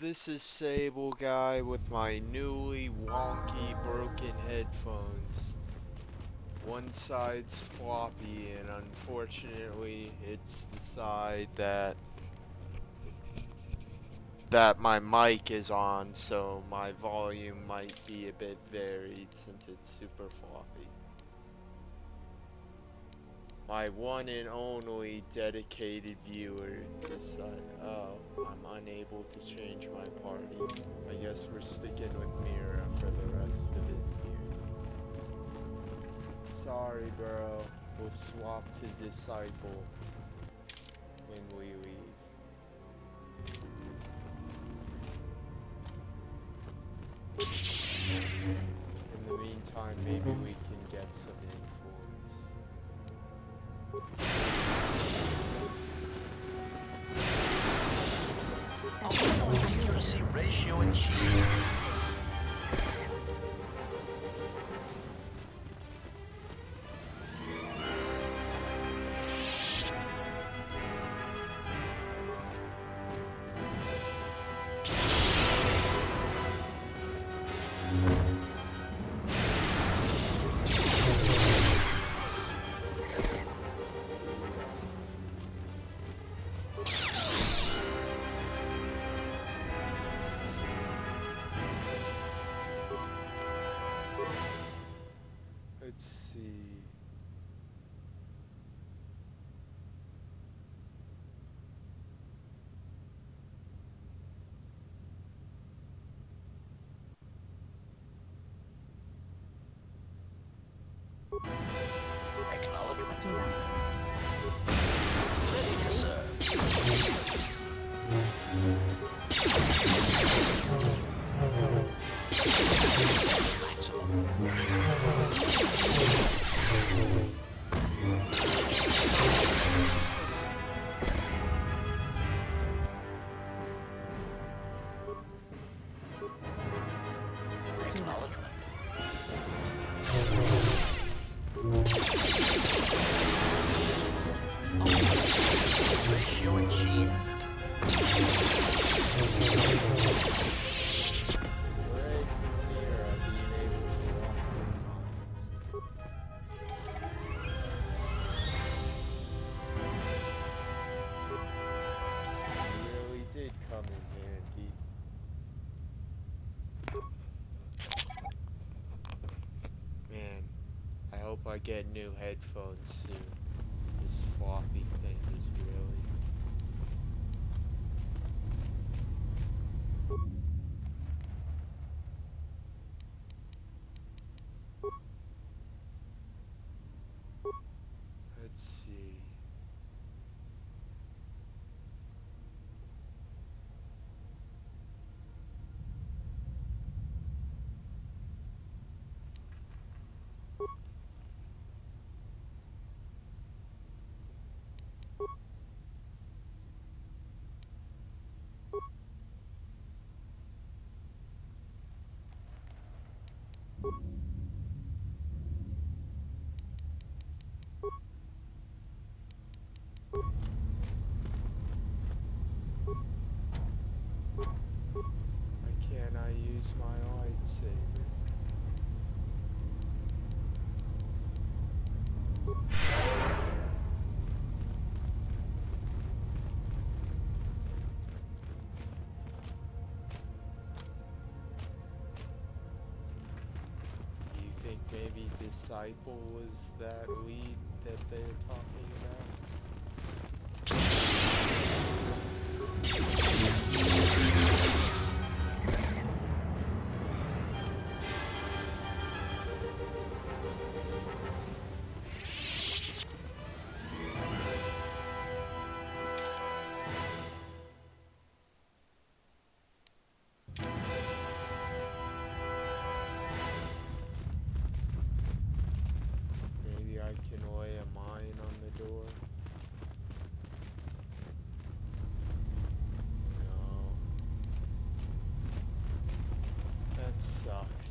this is Sable Guy with my newly wonky broken headphones. One side's floppy and unfortunately it's the side that my mic is on, so my volume might be a bit varied since it's super floppy. My one and only dedicated viewer decided, oh, I'm unable to change my party. I guess we're sticking with Mira for the rest of it here. Sorry, bro. We'll swap to Disciple when we leave. In the meantime, maybe we can get some influence. Accuracy ratio achieved. Let's see. Come in handy. Man, I hope I get new headphones soon. This floppy thing is really... Let's see. Why can't I use my lightsaber? Do you think maybe Disciple was that lead that they're talking about? Maybe I can lay a mine on the door. No. That sucks.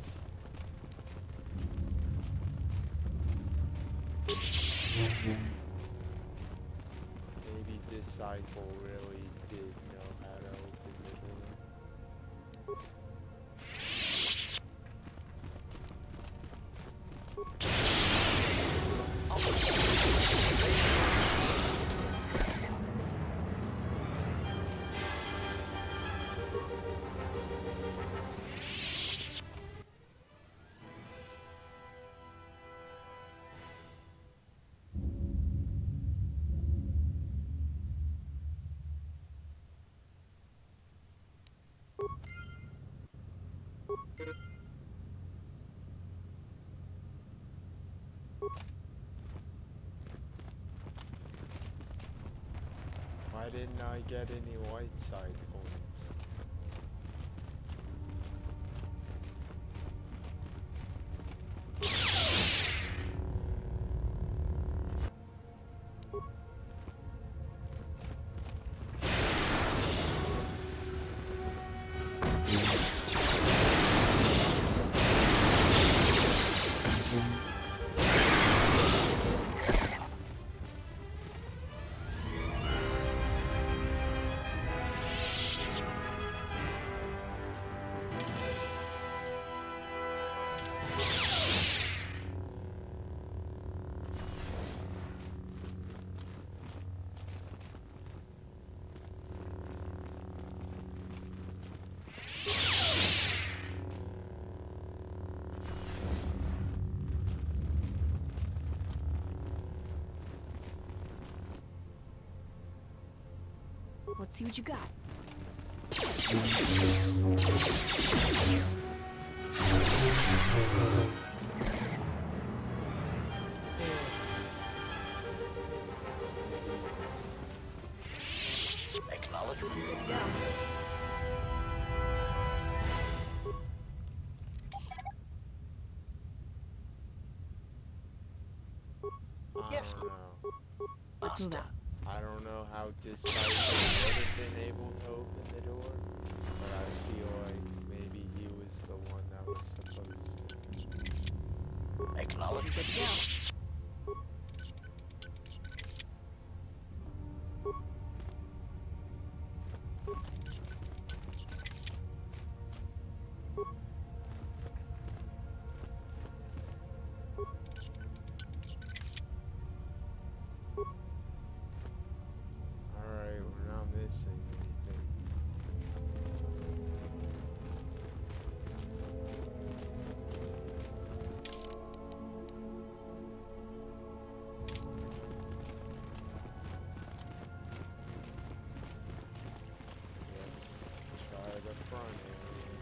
Maybe Disciple really did know how to open the door. Why didn't I get any white side points? Let's see what you got. Acknowledgement. Good to go. I Yes. don't know. Let's move out. I don't know how Disciple would have been able to open the door, but I feel like maybe he was the one that was supposed to. Acknowledgement. Good to go. Alright, we're not missing anything. Let's try the front area.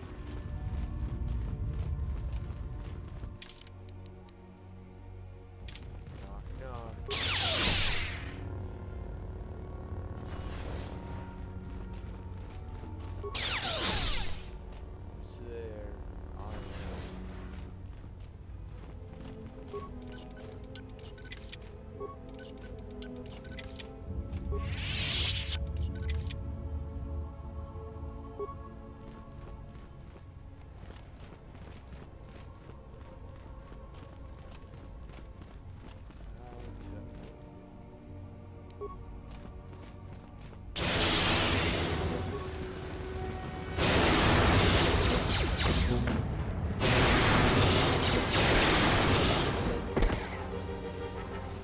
Knock, knock. Who's there? I am.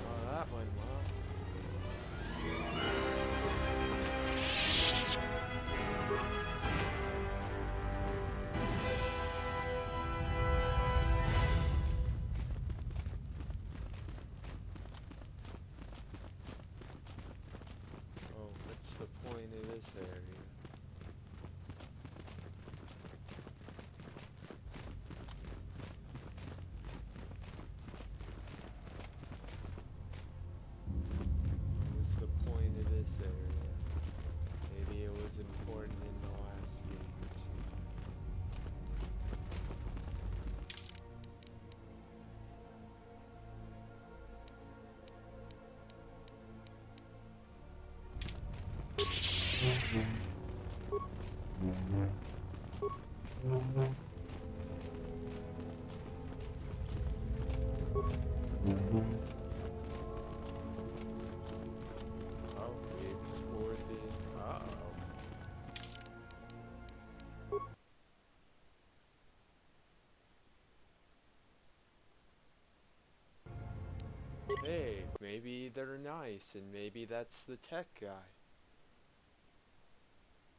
Oh, that went well. Oh, what's the point of this area? What was the point of this area? Maybe it was important in the last game or something. Oh, we explored the... Uh-oh. Hey, maybe they're nice, and maybe that's the tech guy.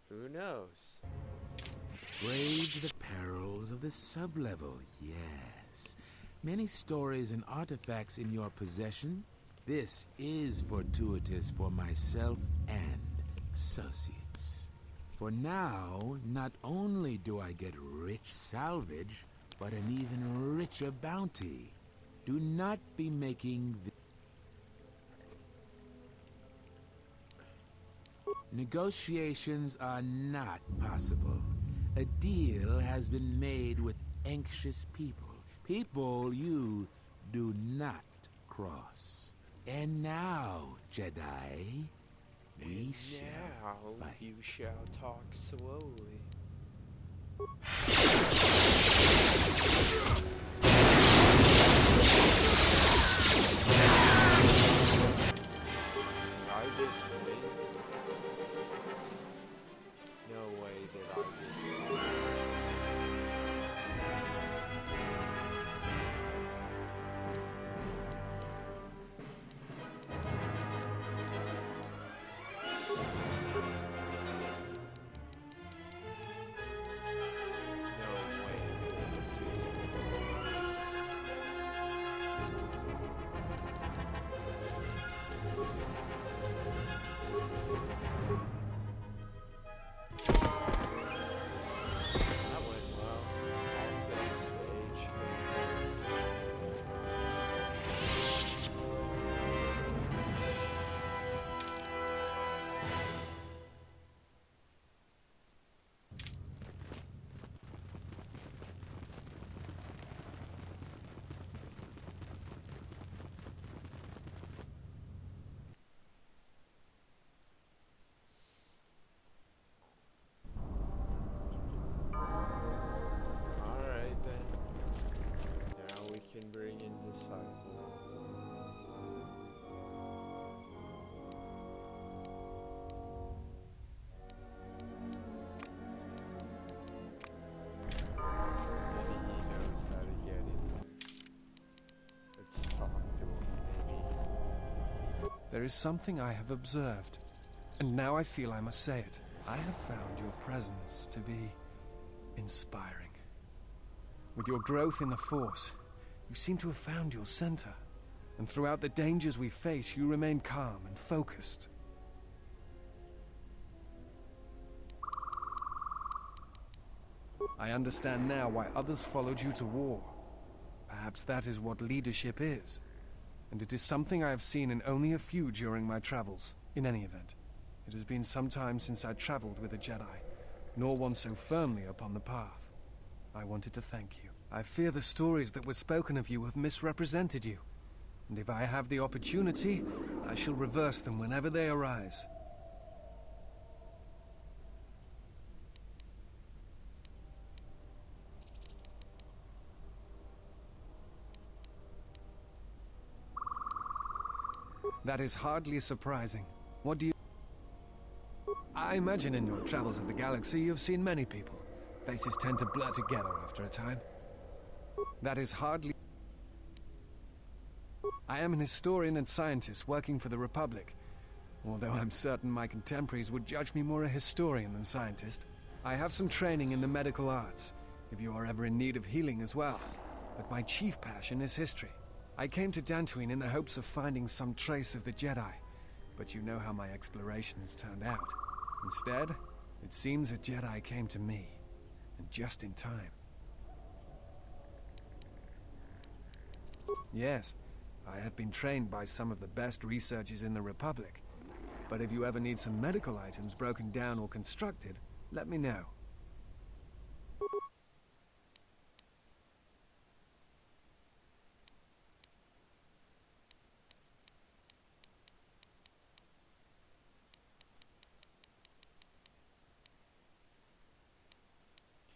Who knows? Brave the perils of the sublevel, yes. Many stories and artifacts in your possession. This is fortuitous for myself and associates. For now, not only do I get rich salvage, but an even richer bounty. Do not be making the... Negotiations are not possible. A deal has been made with anxious people. People you do not cross. And now, Jedi, we shall Now fight. you shall talk slowly. I just win. No way did I just win. No way did I just win. That went well. Off the stage. Alright then. Now we can bring in Disciple. Maybe he knows how to get in there. Let's talk to him, maybe. There is something I have observed, and now I feel I must say it. I have found your presence to be inspiring. With your growth in the Force, you seem to have found your center, and throughout the dangers we face, you remain calm and focused. I understand now why others followed you to war. Perhaps that is what leadership is. And it is something I have seen in only a few during my travels. In any event, it has been some time since I traveled with a Jedi, nor one so firmly upon the path. I wanted to thank you. I fear the stories that were spoken of you have misrepresented you. And if I have the opportunity, I shall reverse them whenever they arise. That is hardly surprising. What do you... I imagine in your travels of the galaxy you've seen many people. Faces tend to blur together after a time. That is hardly... I am an historian and scientist working for the Republic. Although I'm certain my contemporaries would judge me more a historian than scientist. I have some training in the medical arts, if you are ever in need of healing as well. But my chief passion is history. I came to Dantooine in the hopes of finding some trace of the Jedi, but you know how my explorations turned out. Instead, it seems a Jedi came to me, and just in time. Yes, I have been trained by some of the best researchers in the Republic, but if you ever need some medical items broken down or constructed, let me know.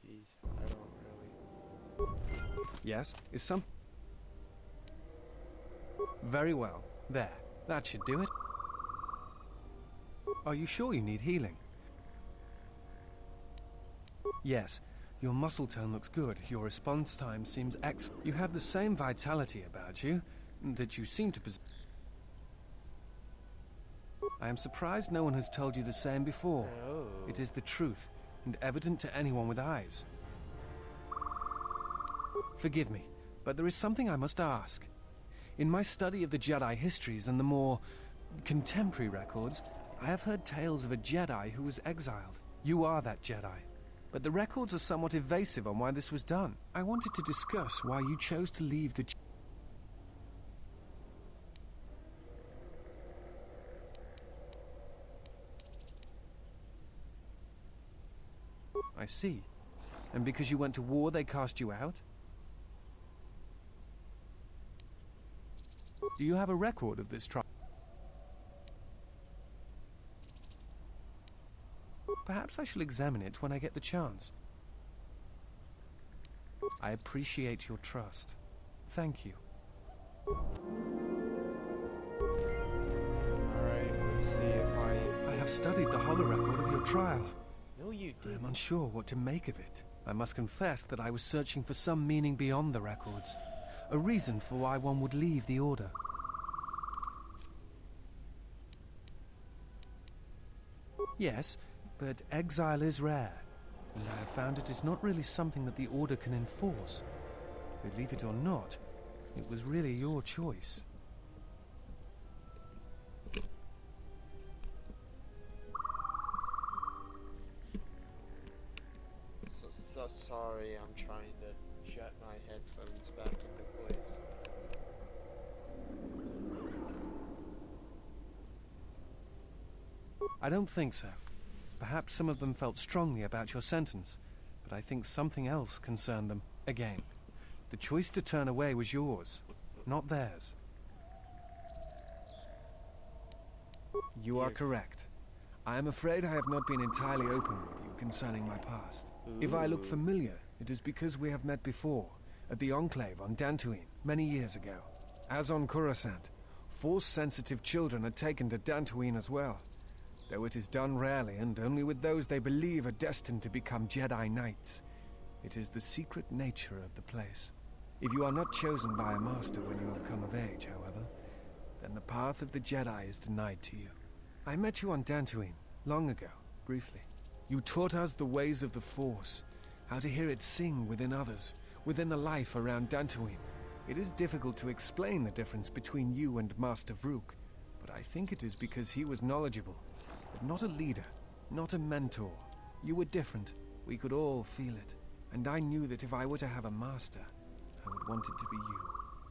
Jeez, I don't really... Yes, is some... Very well. There. That should do it. Are you sure you need healing? Yes. Your muscle tone looks good. Your response time seems excellent. You have the same vitality about you that you seem to possess. I am surprised no one has told you the same before. Oh. It is the truth, and evident to anyone with eyes. Forgive me, but there is something I must ask. In my study of the Jedi histories and the more contemporary records, I have heard tales of a Jedi who was exiled. You are that Jedi. But the records are somewhat evasive on why this was done. I wanted to discuss why you chose to leave the... I see. And because you went to war, they cast you out? Do you have a record of this trial? Perhaps I shall examine it when I get the chance. I appreciate your trust. Thank you. Alright, let's see if I have studied the holorecord of your trial. No, you I am didn't. unsure what to make of it. I must confess that I was searching for some meaning beyond the records. A reason for why one would leave the Order. Yes, but exile is rare, and I have found it is not really something that the Order can enforce. Believe it or not, it was really your choice. So sorry, I'm trying to shut my headphones back into place. I don't think so. Perhaps some of them felt strongly about your sentence, but I think something else concerned them. Again, the choice to turn away was yours, not theirs. You are correct. I am afraid I have not been entirely open with you concerning my past. If I look familiar, it is because we have met before, at the Enclave on Dantooine, many years ago. As on Coruscant, Force-sensitive children are taken to Dantooine as well, though it is done rarely and only with those they believe are destined to become Jedi Knights. It is the secret nature of the place. If you are not chosen by a master when you have come of age, however, then the path of the Jedi is denied to you. I met you on Dantooine, long ago, briefly. You taught us the ways of the Force, how to hear it sing within others, within the life around Dantooine. It is difficult to explain the difference between you and Master Vrook, but I think it is because he was knowledgeable, but not a leader, not a mentor. You were different. We could all feel it. And I knew that if I were to have a master, I would want it to be you.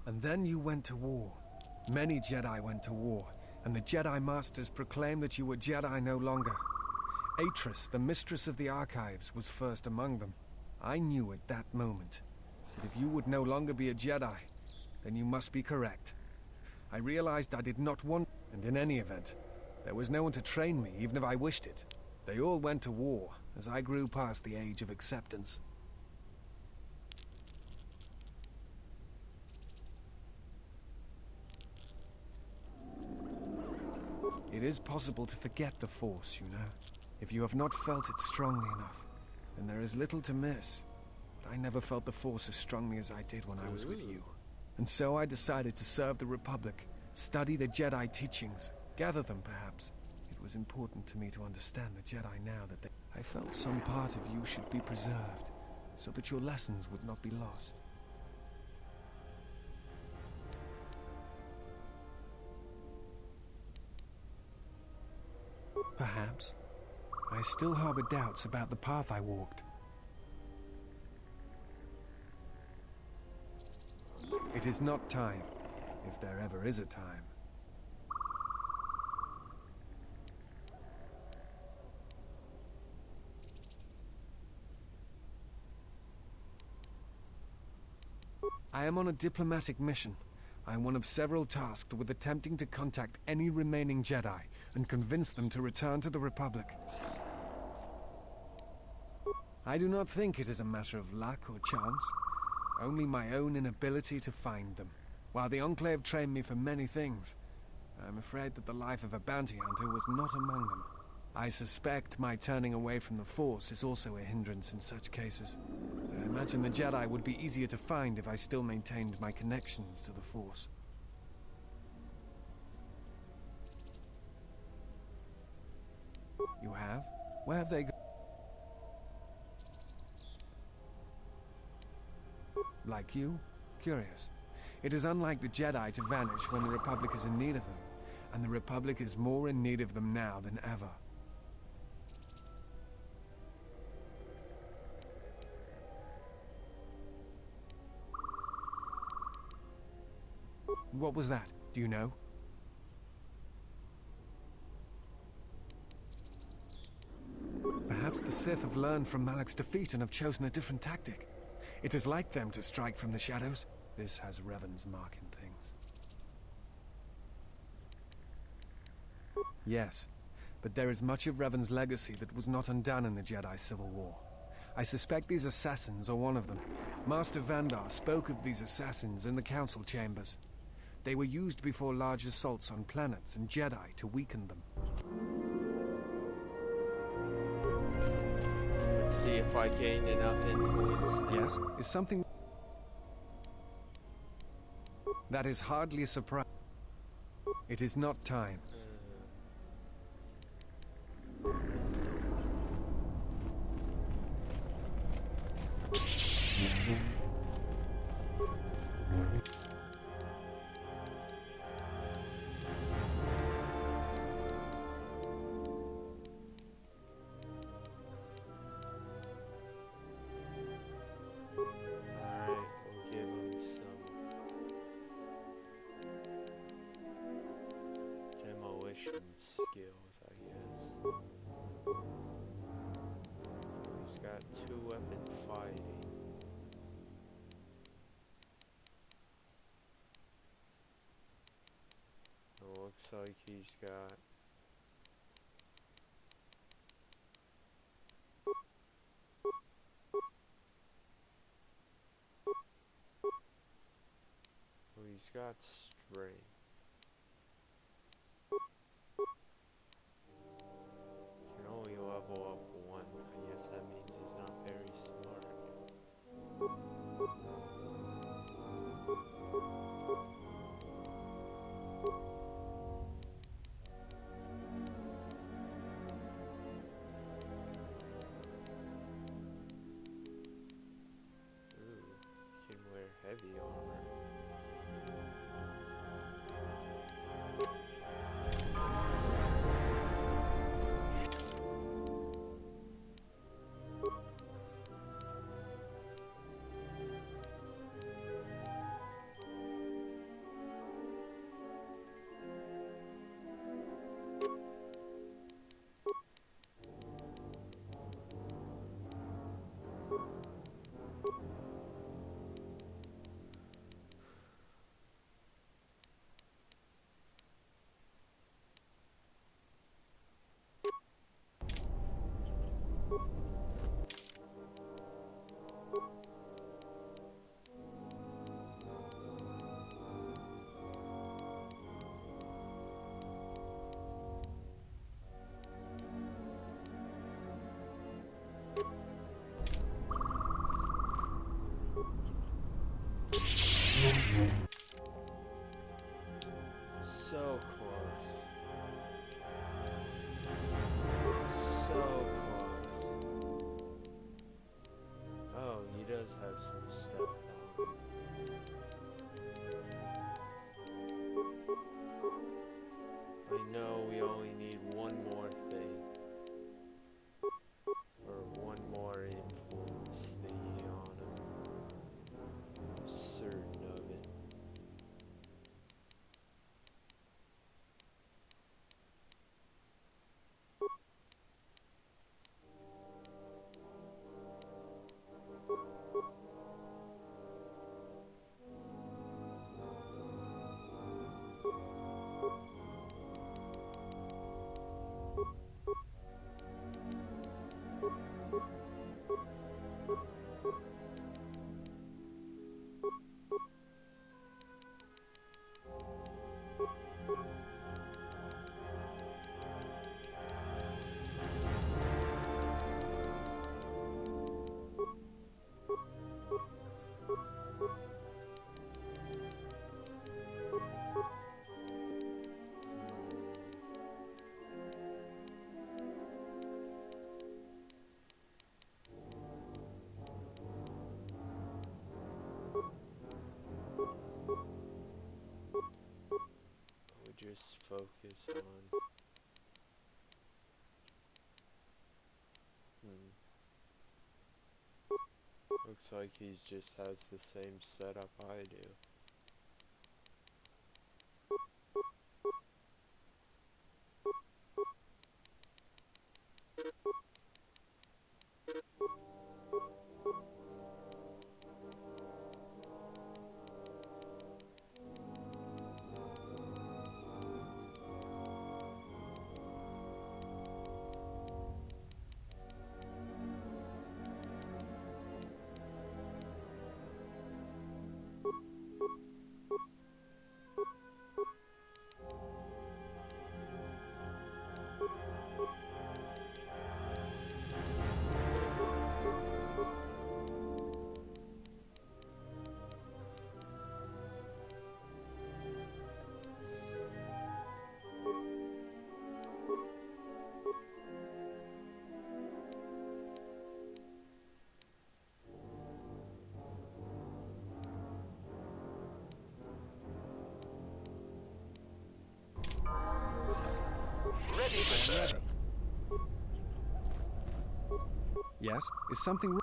And then you went to war. Many Jedi went to war, and the Jedi Masters proclaimed that you were Jedi no longer. Atris, the mistress of the Archives, was first among them. I knew at that moment that if you would no longer be a Jedi, then you must be correct. I realized I did not want, and in any event, there was no one to train me, even if I wished it. They all went to war, as I grew past the age of acceptance. It is possible to forget the Force, you know. If you have not felt it strongly enough, then there is little to miss. But I never felt the Force as strongly as I did when I was with you. And so I decided to serve the Republic, study the Jedi teachings, gather them perhaps. It was important to me to understand the Jedi now that I felt some part of you should be preserved, so that your lessons would not be lost. Perhaps. I still harbor doubts about the path I walked. It is not time, if there ever is a time. I am on a diplomatic mission. I am one of several tasked with attempting to contact any remaining Jedi and convince them to return to the Republic. I do not think it is a matter of luck or chance, only my own inability to find them. While the Enclave trained me for many things, I am afraid that the life of a bounty hunter was not among them. I suspect my turning away from the Force is also a hindrance in such cases. I imagine the Jedi would be easier to find if I still maintained my connections to the Force. You have? Where have they gone? Like you? Curious. It is unlike the Jedi to vanish when the Republic is in need of them, and the Republic is more in need of them now than ever. What was that? Do you know? Perhaps the Sith have learned from Malak's defeat and have chosen a different tactic. It is like them to strike from the shadows. This has Revan's mark in things. Yes, but there is much of Revan's legacy that was not undone in the Jedi Civil War. I suspect these assassins are one of them. Master Vandar spoke of these assassins in the council chambers. They were used before large assaults on planets and Jedi to weaken them. Let's see if I gain enough influence now. Yes, is something... That is hardly a surprise. It is not time. Alright, we'll give him some demolition skills, I guess. So he's got 2-weapon fighting. It looks like he's got he's got strength. Can only level up 1. I guess that means he's not very smart. Ooh, he can wear heavy armor. So close. So close. Oh, he does have some stuff on him. I know we only need one more thing. Or one more influence thingy on him. I'm certain of it. Just focus on looks like he just has the same setup I do. Yes? Is something wrong?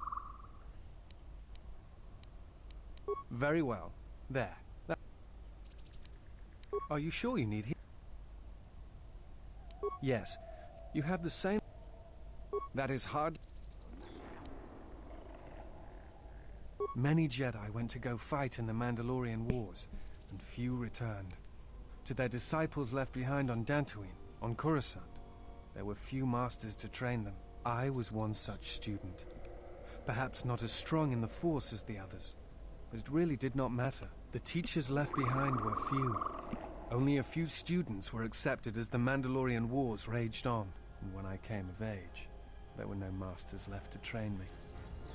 Very well. There. Are you sure you need healing? Yes. You have the same... That is hard... Many Jedi went to go fight in the Mandalorian Wars, and few returned. To their disciples left behind on Dantooine, on Coruscant, there were few masters to train them. I was one such student. Perhaps not as strong in the Force as the others, but it really did not matter. The teachers left behind were few. Only a few students were accepted as the Mandalorian Wars raged on, and when I came of age, there were no masters left to train me.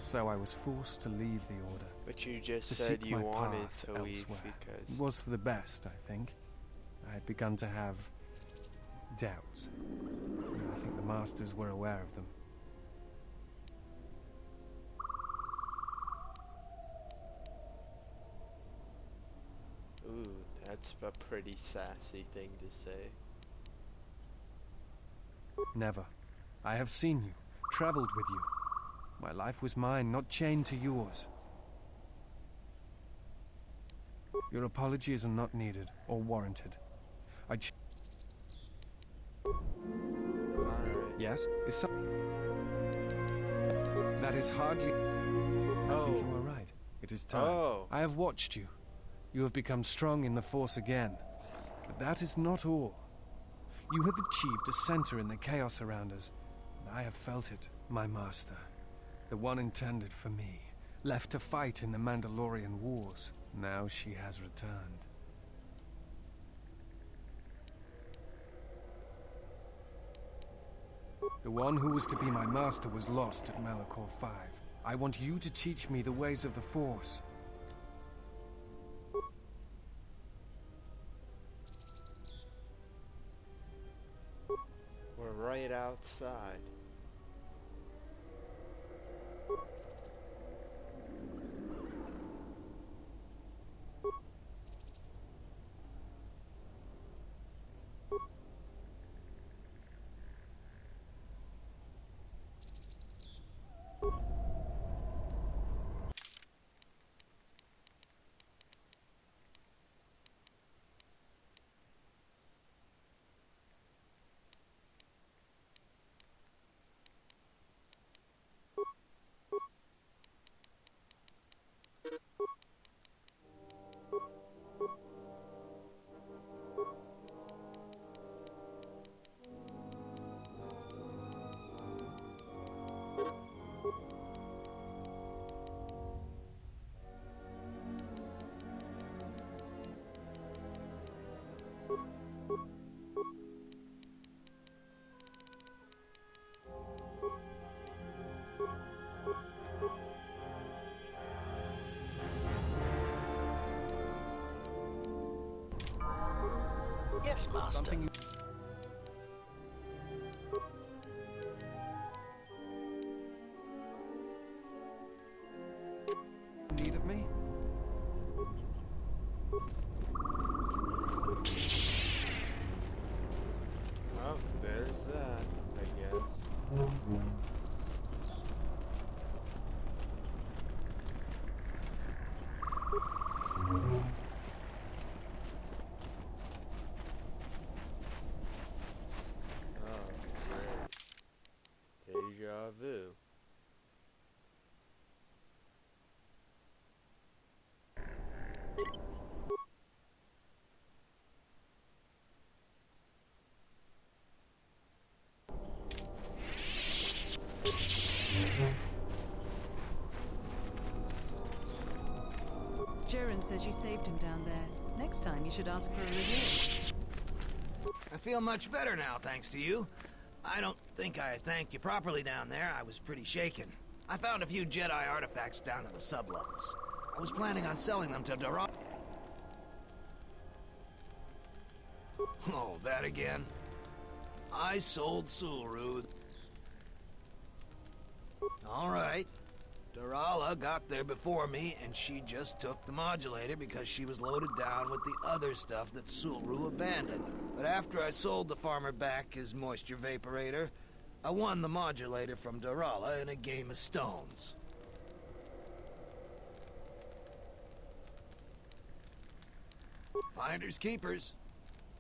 So I was forced to leave the Order. But you just To said seek you my wanted path to leave elsewhere. because... It was for the best, I think. I had begun to have doubts. And I think the Masters were aware of them. Ooh, that's a pretty sassy thing to say. Never. I have seen you, traveled with you. My life was mine, not chained to yours. Your apologies are not needed or warranted. Alright. Yes? Is some... That is hardly... I think you are right. It is time. Oh. I have watched you. You have become strong in the Force again. But that is not all. You have achieved a center in the chaos around us, and I have felt it, my master. The one intended for me, left to fight in the Mandalorian Wars. Now she has returned. The one who was to be my master was lost at Malachor 5. I want you to teach me the ways of the Force. We're right outside. Yes, Master. Something you... need of me? Oh, there's that, I guess. Oh, great. Deja vu. Jaren says you saved him down there. Next time you should ask for a reward. I feel much better now, thanks to you. I don't think I thanked you properly down there. I was pretty shaken. I found a few Jedi artifacts down in the sub-levels. I was planning on selling them to Daron. Oh, that again? I sold Sulru. All right. Darala got there before me, and she just took the modulator because she was loaded down with the other stuff that Sulru abandoned. But after I sold the farmer back his moisture vaporator, I won the modulator from Darala in a game of stones. Finders keepers.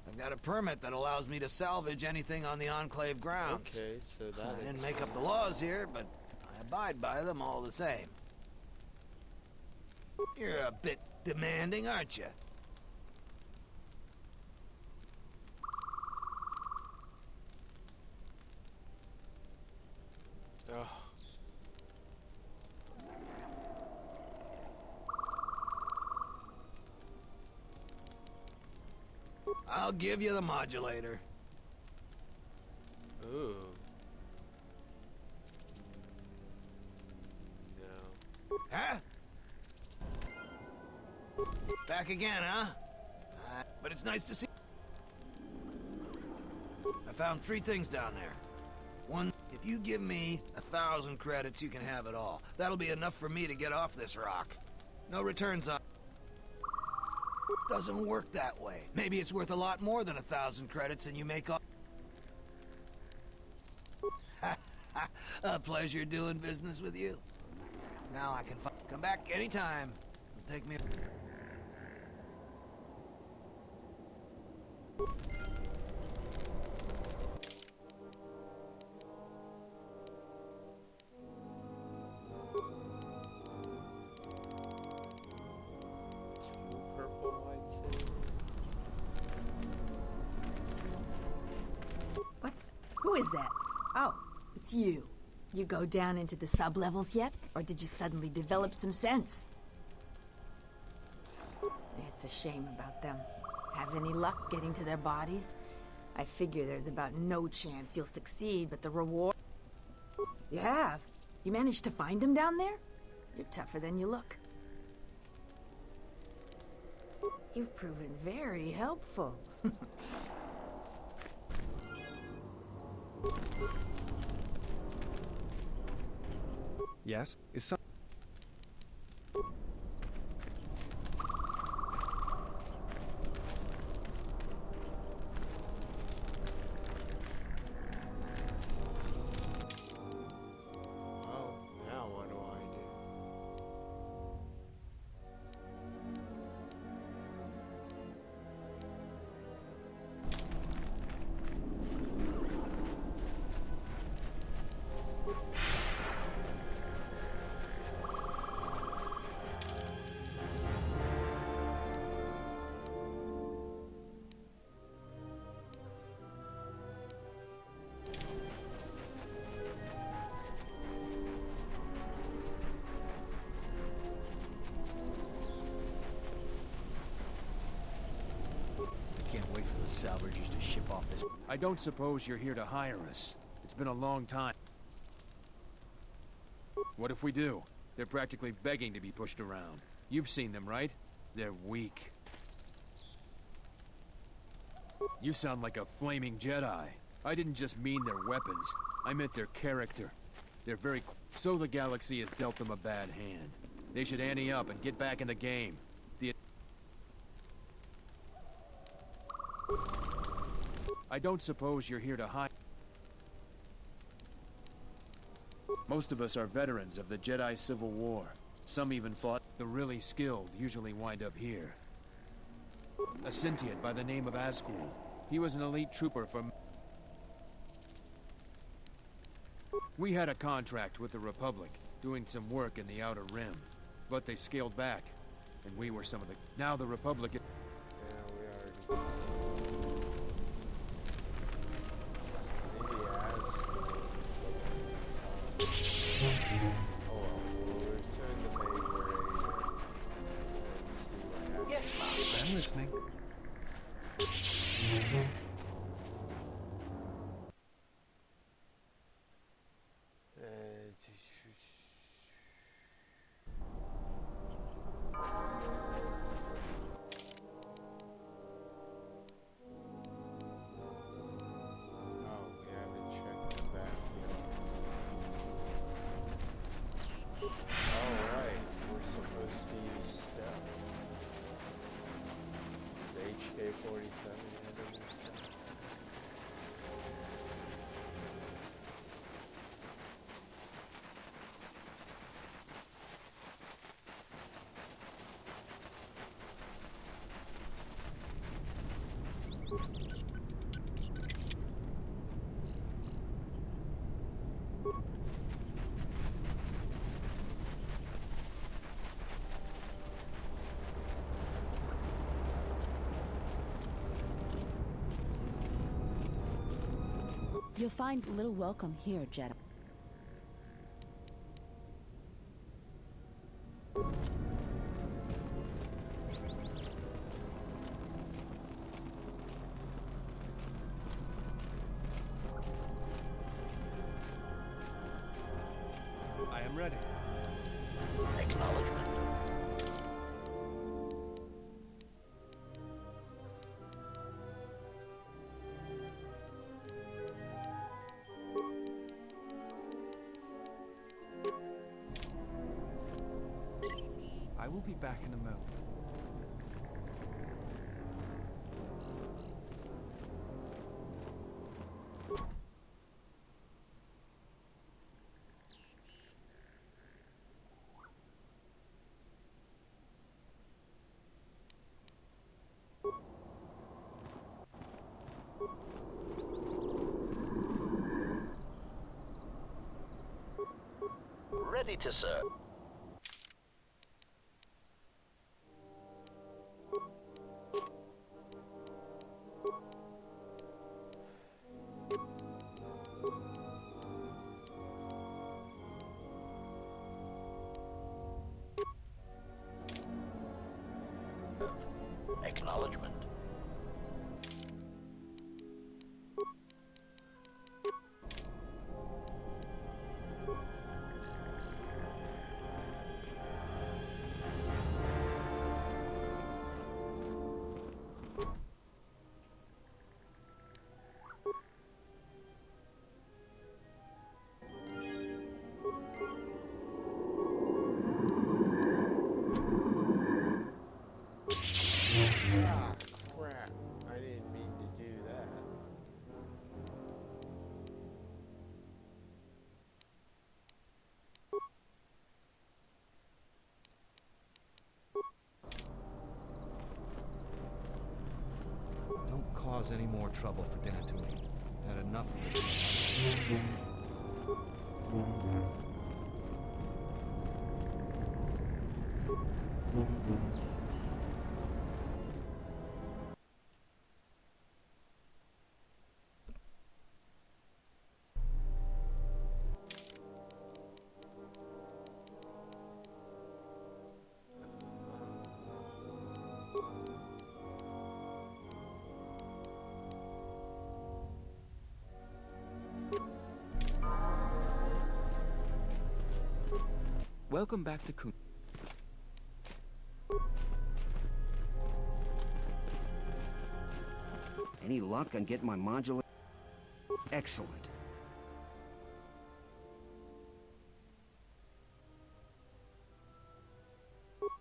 I've got a permit that allows me to salvage anything on the Enclave grounds. Okay, so that I didn't make up the laws here, but I abide by them all the same. You're a bit demanding, aren't you? Ugh. I'll give you the modulator. Ooh. No. Huh? Back again, huh? But it's nice to see. I found 3 things down there. One, if you give me 1,000 credits, you can have it all. That'll be enough for me to get off this rock. No returns on... Doesn't work that way. Maybe it's worth a lot more than 1,000 credits and you make off... A pleasure doing business with you. Now I can come back anytime. Take me... Two purple lights. What? Who is that? Oh, it's you. You go down into the sub-levels yet? Or did you suddenly develop some sense? It's a shame about them. Have any luck getting to their bodies? I figure there's about no chance you'll succeed, but the reward... You have? You managed to find them down there? You're tougher than you look. You've proven very helpful. Yes? Is some... Well, now what do I do? Can't wait for those salvagers to ship off this. I don't suppose you're here to hire us. It's been a long time. What if we do? They're practically begging to be pushed around. You've seen them, right? They're weak. You sound like a flaming Jedi. I didn't just mean their weapons. I meant their character. They're very... So the galaxy has dealt them a bad hand. They should ante up and get back in the game. I don't suppose you're here to hide. Most of us are veterans of the Jedi Civil War. Some even fought. The really skilled usually wind up here. A sentient by the name of Asgul. He was an elite trooper from... We had a contract with the Republic, doing some work in the Outer Rim. But they scaled back, and we were some of the... Now the Republic... Yeah, we already... Maybe oh well, we'll return the Mayweather. Let's see what happens. I'm listening. You'll find little welcome here, Jedi. I am ready. Acknowledgement. I will be back in a moment. Ready to serve. Acknowledgement. Ah, crap. I didn't mean to do that. Don't cause any more trouble for dinner to me. I've had enough of it. Welcome back to Kun. Any luck on getting my modular? Excellent.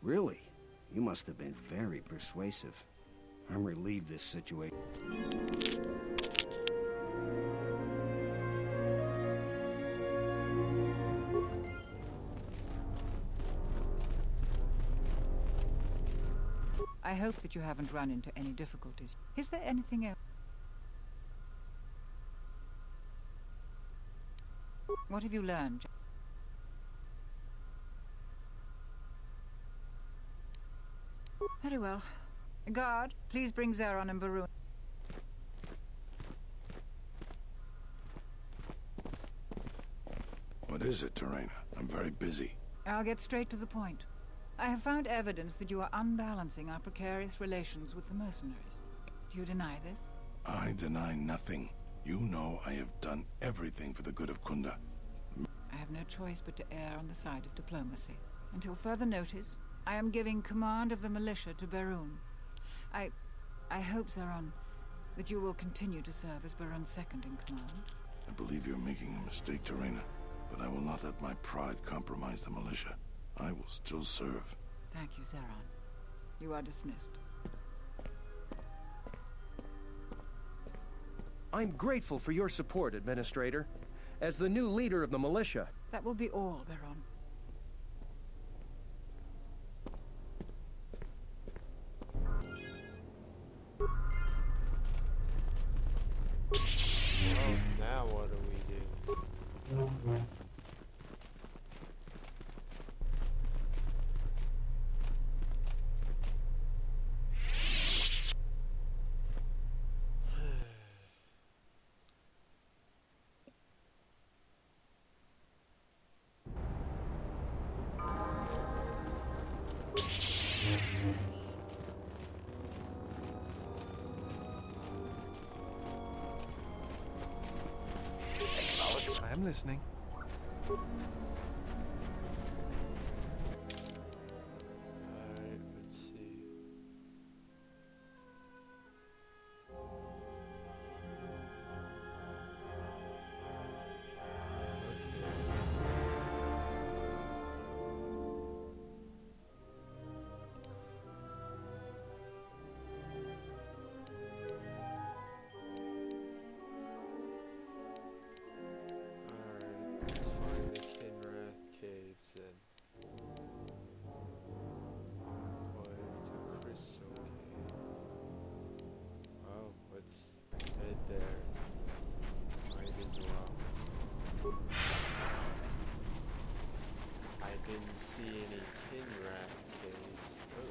Really? You must have been very persuasive. I'm relieved this situation. I hope that you haven't run into any difficulties. Is there anything else? What have you learned? Very well. Guard, please bring Zeron and Barun. What is it, Terena? I'm very busy. I'll get straight to the point. I have found evidence that you are unbalancing our precarious relations with the mercenaries. Do you deny this? I deny nothing. You know I have done everything for the good of Kunda. I have no choice but to err on the side of diplomacy. Until further notice, I am giving command of the militia to Barun. I hope, Zeron, that you will continue to serve as Barun's second in command. I believe you're making a mistake, Terena, but I will not let my pride compromise the militia. I will still serve. Thank you, Zeron. You are dismissed. I'm grateful for your support, Administrator. As the new leader of the militia. That will be all, Baron. Well, now what do we do? I am listening. Alright, let's see. Alright, let's find the Kinrath caves then. To Crystal Cave. Oh, let's head there. Might as well. I didn't see any Kinrath caves. Oh.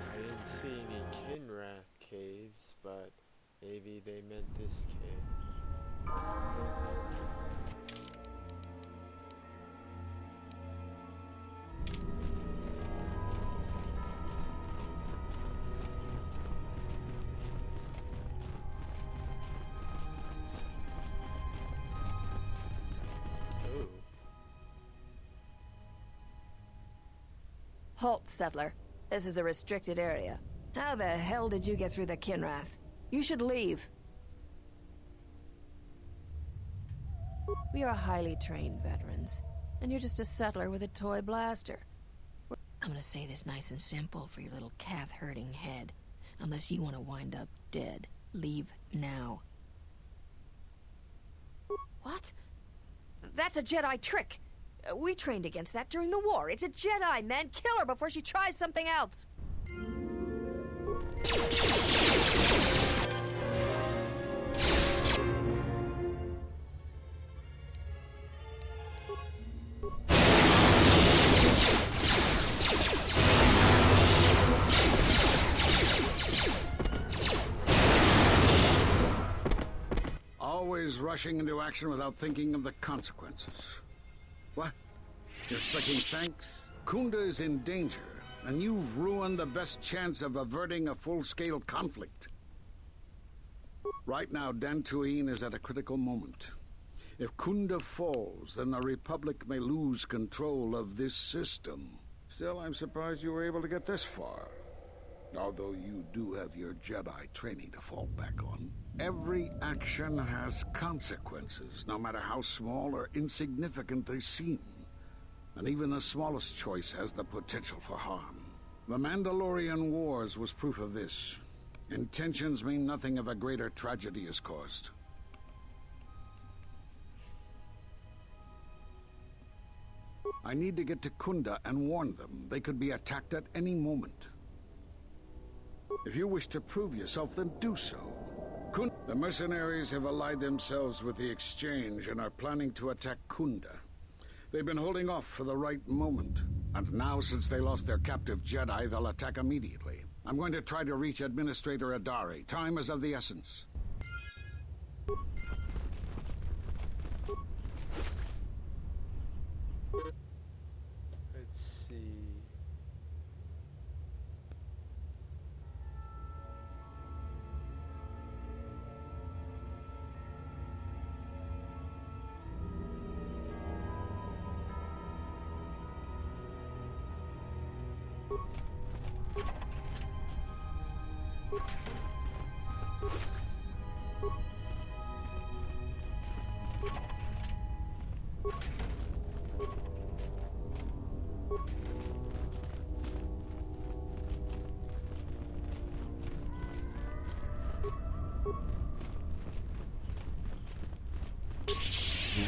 I didn't see any Kinrath caves, but maybe they meant this cave. Ooh. Halt, settler. This is a restricted area. How the hell did you get through the Kinrath? You should leave. We are highly trained veterans, and you're just a settler with a toy blaster. I'm gonna say this nice and simple for your little calf-hurting head. Unless you want to wind up dead, leave now. What? That's a Jedi trick! We trained against that during the war. It's a Jedi, man! Kill her before she tries something else! Always rushing into action without thinking of the consequences. What? You're expecting thanks? Kunda is in danger, and you've ruined the best chance of averting a full-scale conflict. Right now, Dantooine is at a critical moment. If Kunda falls, then the Republic may lose control of this system. Still, I'm surprised you were able to get this far. Although you do have your Jedi training to fall back on. Every action has consequences, no matter how small or insignificant they seem. And even the smallest choice has the potential for harm. The Mandalorian Wars was proof of this. Intentions mean nothing if a greater tragedy is caused. I need to get to Kunda and warn them. They could be attacked at any moment. If you wish to prove yourself, then do so. The mercenaries have allied themselves with the Exchange and are planning to attack Kunda. They've been holding off for the right moment. And now, since they lost their captive Jedi, they'll attack immediately. I'm going to try to reach Administrator Adari. Time is of the essence. Let's see. Alright,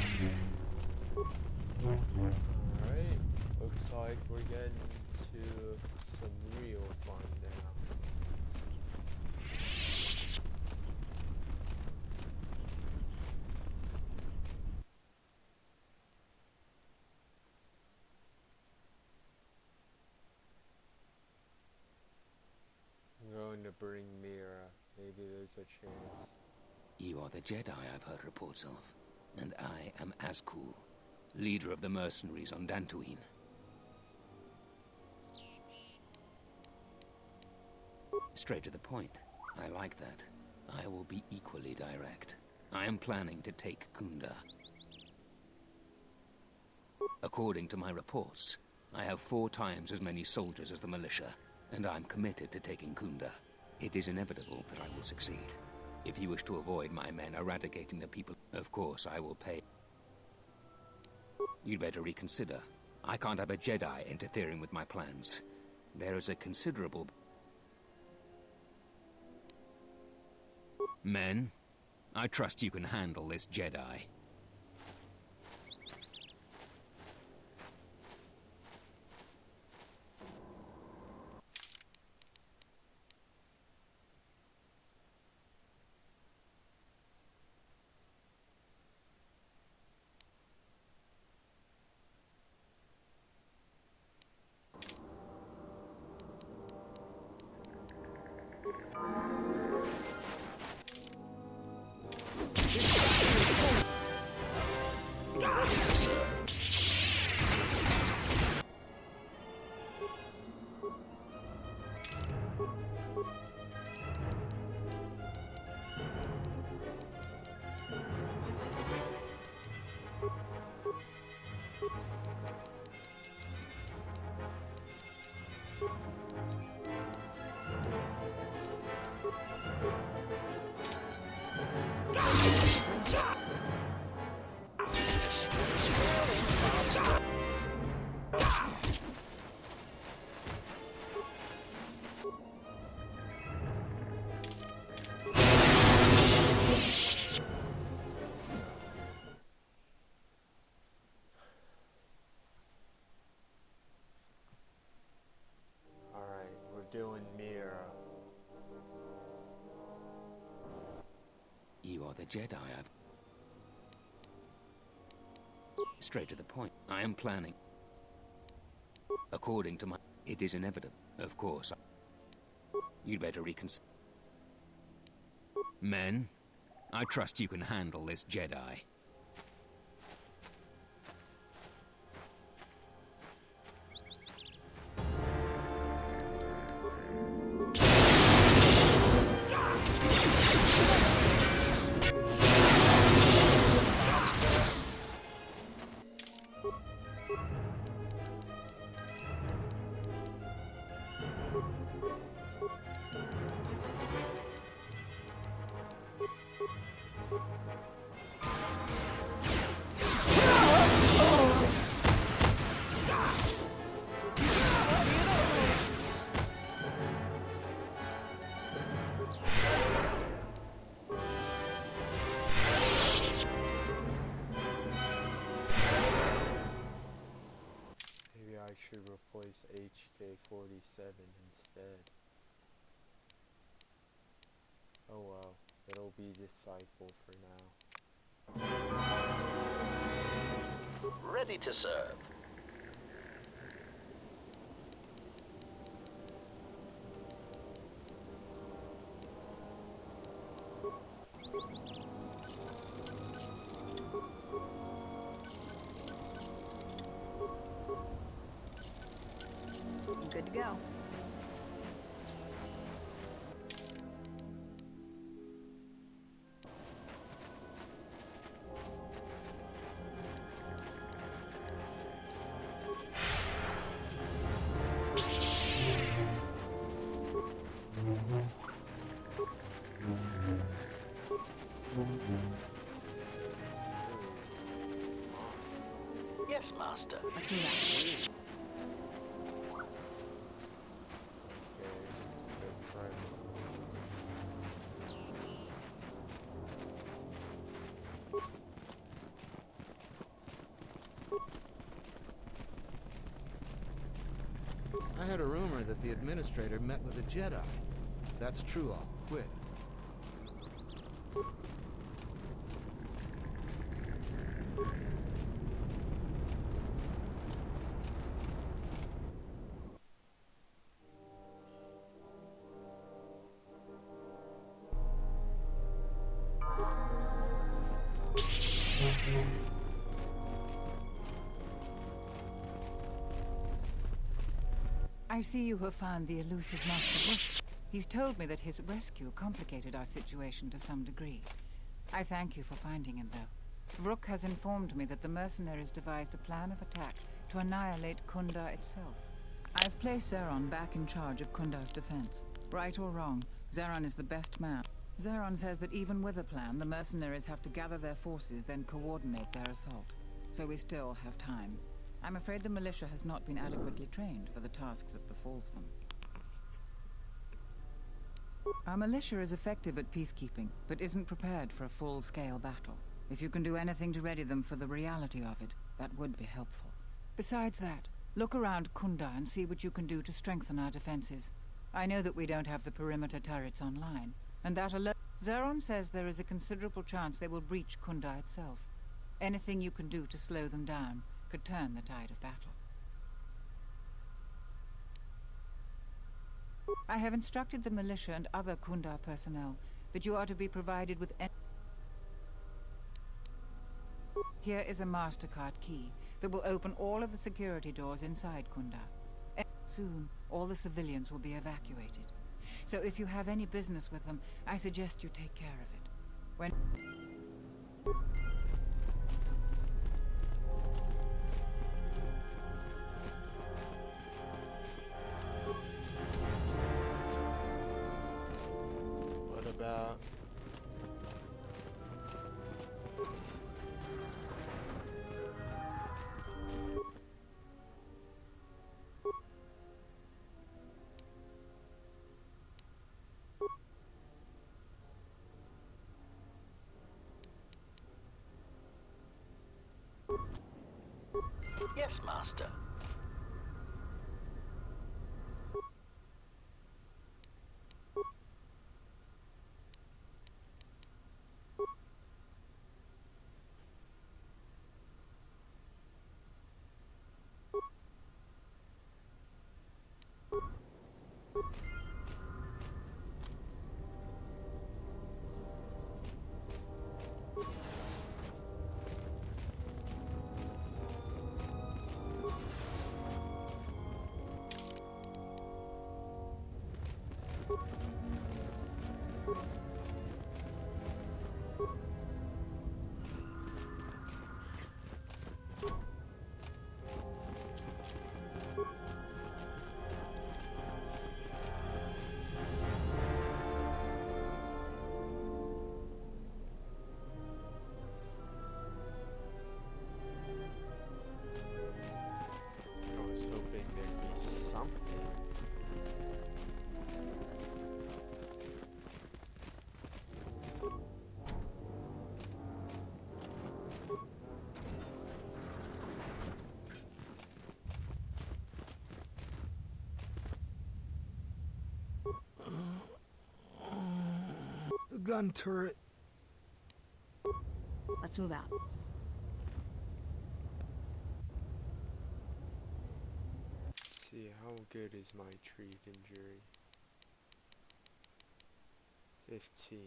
looks like we're getting to some real fun now. I'm going to bring Mira. Maybe there's a chance. You are the Jedi I've heard reports of, and I am Azkul, leader of the mercenaries on Dantooine. Straight to the point. I like that. I will be equally direct. I am planning to take Kunda. According to my reports, I have 4 times as many soldiers as the militia, and I'm committed to taking Kunda. It is inevitable that I will succeed. If you wish to avoid my men eradicating the people, of course I will pay. You'd better reconsider. I can't have a Jedi interfering with my plans. There is a considerable... Men, I trust you can handle this Jedi. Doing Mira. You are the Jedi I've... Straight to the point. I am planning. According to my... It is inevitable. Of course. You'd better reconsider. Men, I trust you can handle this Jedi. I should replace HK-47 instead. Oh well, it'll be Disciple for now. Ready to serve. Good to go. Yes, Master. Let's move out. I heard a rumor that the administrator met with a Jedi. If that's true, I'll quit. I see you have found the elusive Master Rook. He's told me that his rescue complicated our situation to some degree. I thank you for finding him, though. Rook has informed me that the mercenaries devised a plan of attack to annihilate Kunda itself. I've placed Zeron back in charge of Kunda's defense. Right or wrong, Zeron is the best man. Zeron says that even with a plan, the mercenaries have to gather their forces, then coordinate their assault. So we still have time. I'm afraid the militia has not been adequately trained for the task that befalls them. Our militia is effective at peacekeeping, but isn't prepared for a full-scale battle. If you can do anything to ready them for the reality of it, that would be helpful. Besides that, look around Kunda and see what you can do to strengthen our defenses. I know that we don't have the perimeter turrets online, and that alone... Zeron says there is a considerable chance they will breach Kunda itself. Anything you can do to slow them down could turn the tide of battle. I have instructed the militia and other Kunda personnel that you are to be provided with... Here is a MasterCard key that will open all of the security doors inside Kunda. And soon, all the civilians will be evacuated. So if you have any business with them, I suggest you take care of it. When... What about... Yes, Master. I was hoping there'd be something. The gun turret. Let's move out. Let's see, how good is my treat injury? 15.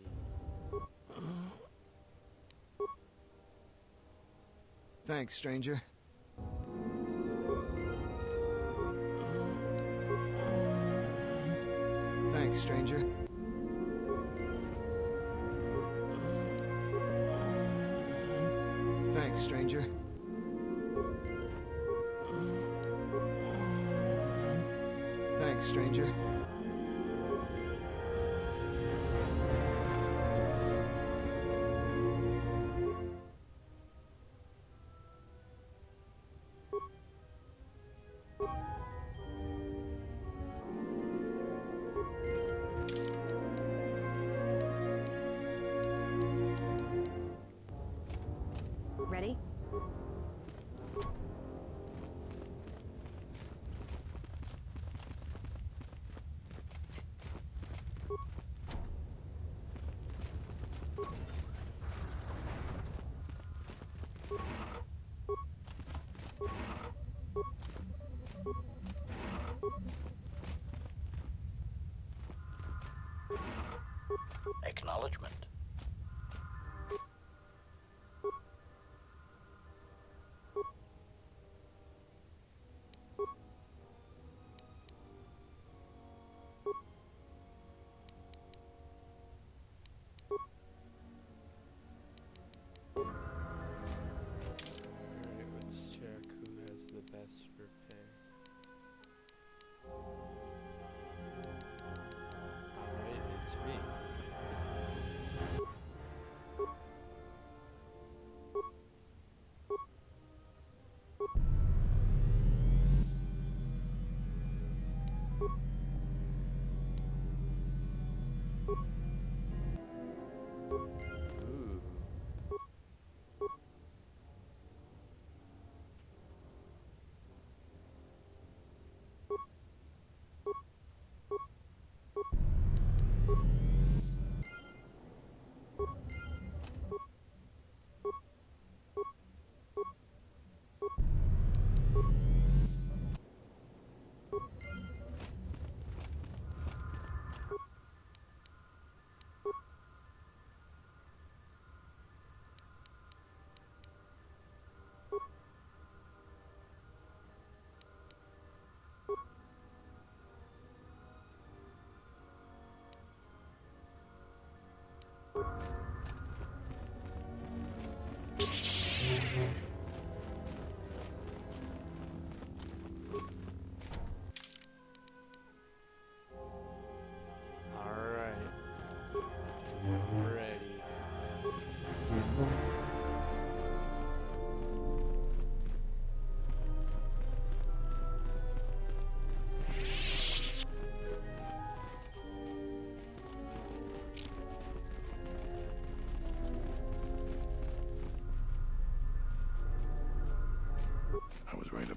Thanks, stranger. Thanks, stranger. Thanks, stranger. Thanks, stranger. Ready?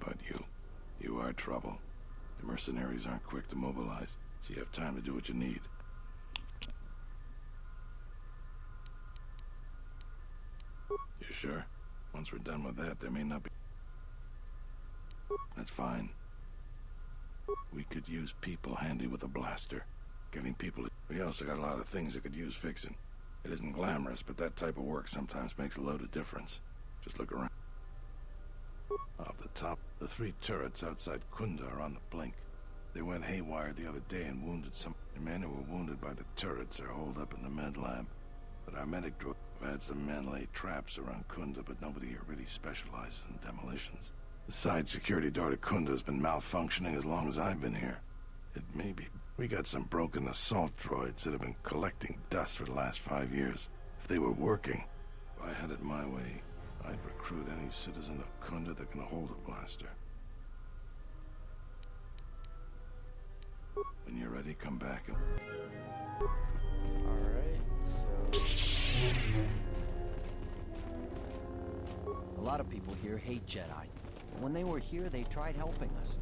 about you. You are trouble. The mercenaries aren't quick to mobilize, so you have time to do what you need. You sure? Once we're done with that, there may not be... That's fine. We could use people handy with a blaster. Getting people... We also got a lot of things that could use fixing. It isn't glamorous, but that type of work sometimes makes a load of difference. Just look around. Off the top, the 3 turrets outside Kunda are on the blink. They went haywire the other day and wounded some... The men who were wounded by the turrets are holed up in the med lab. But our medic droid had some men lay traps around Kunda, but nobody here really specializes in demolitions. The side security door to Kunda has been malfunctioning as long as I've been here. It may be... We got some broken assault droids that have been collecting dust for the last 5 years. If they were working, if I had it my way, I'd recruit any citizen of Kunda that can hold a blaster. When you're ready, come back and... Alright, so... A lot of people here hate Jedi. But when they were here, they tried helping us.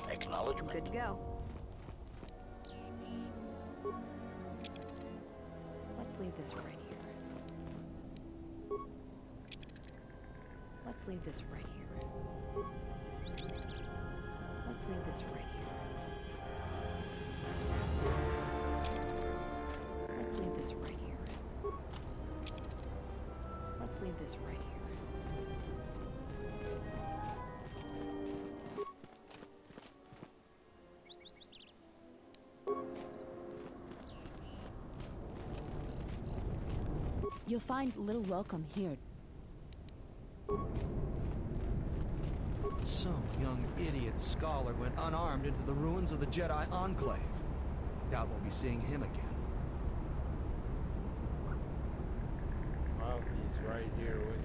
Acknowledgement. Good to go. Let's leave this right here. Let's leave this right here. Let's leave this right here. Let's leave this right here. Let's leave this right here. You'll find little welcome here. Some young idiot scholar went unarmed into the ruins of the Jedi Enclave. Doubt we'll be seeing him again. Well, he's right here with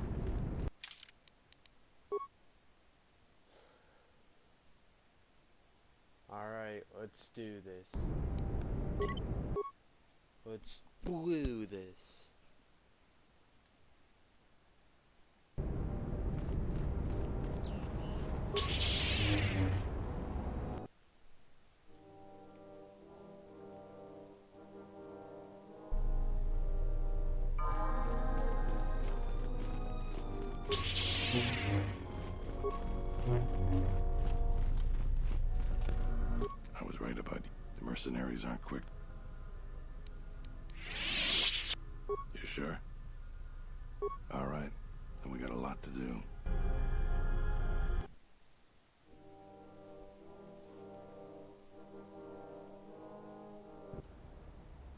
me. Alright, let's do this. Let's do this. I was right about you. The mercenaries aren't quick. You sure? All right. Then we got a lot to do.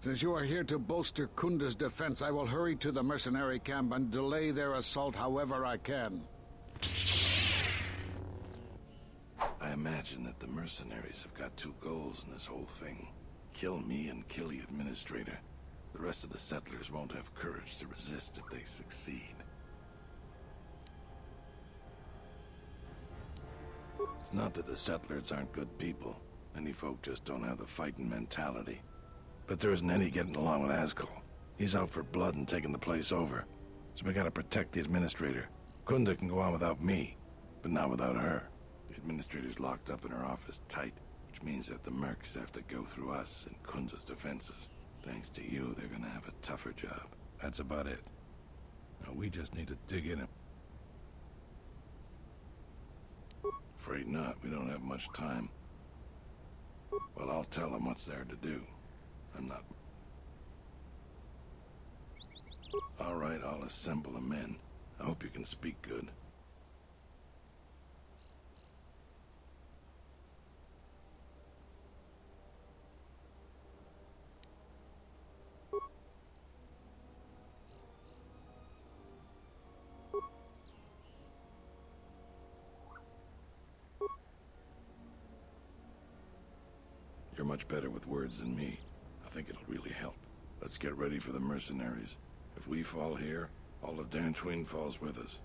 Since you are here to bolster Kunda's defense, I will hurry to the mercenary camp and delay their assault however I can. I imagine that the mercenaries have got 2 goals in this whole thing. Kill me and kill the administrator. The rest of the settlers won't have courage to resist if they succeed. It's not that the settlers aren't good people. Many folk just don't have the fighting mentality. But there isn't any getting along with Ascol. He's out for blood and taking the place over. So we gotta protect the administrator. Kunda can go on without me, but not without her. The administrator's locked up in her office tight, which means that the mercs have to go through us and Kunda's defenses. Thanks to you, they're gonna have a tougher job. That's about it. Now we just need to dig in. Afraid not. We don't have much time. Well, I'll tell them what's there to do. I'm not... All right, I'll assemble the men. I hope you can speak good. You're much better with words than me. I think it'll really help. Let's get ready for the mercenaries. If we fall here, all of Dantooine falls with us.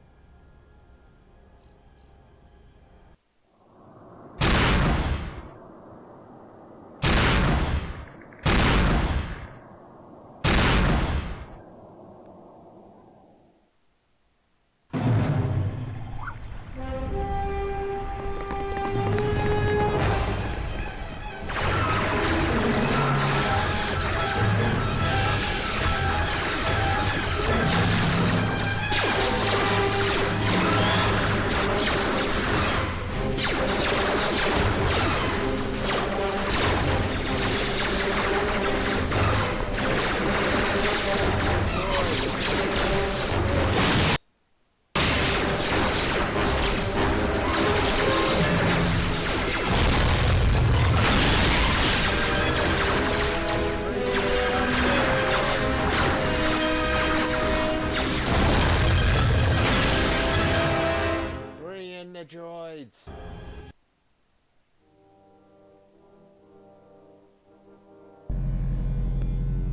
hides.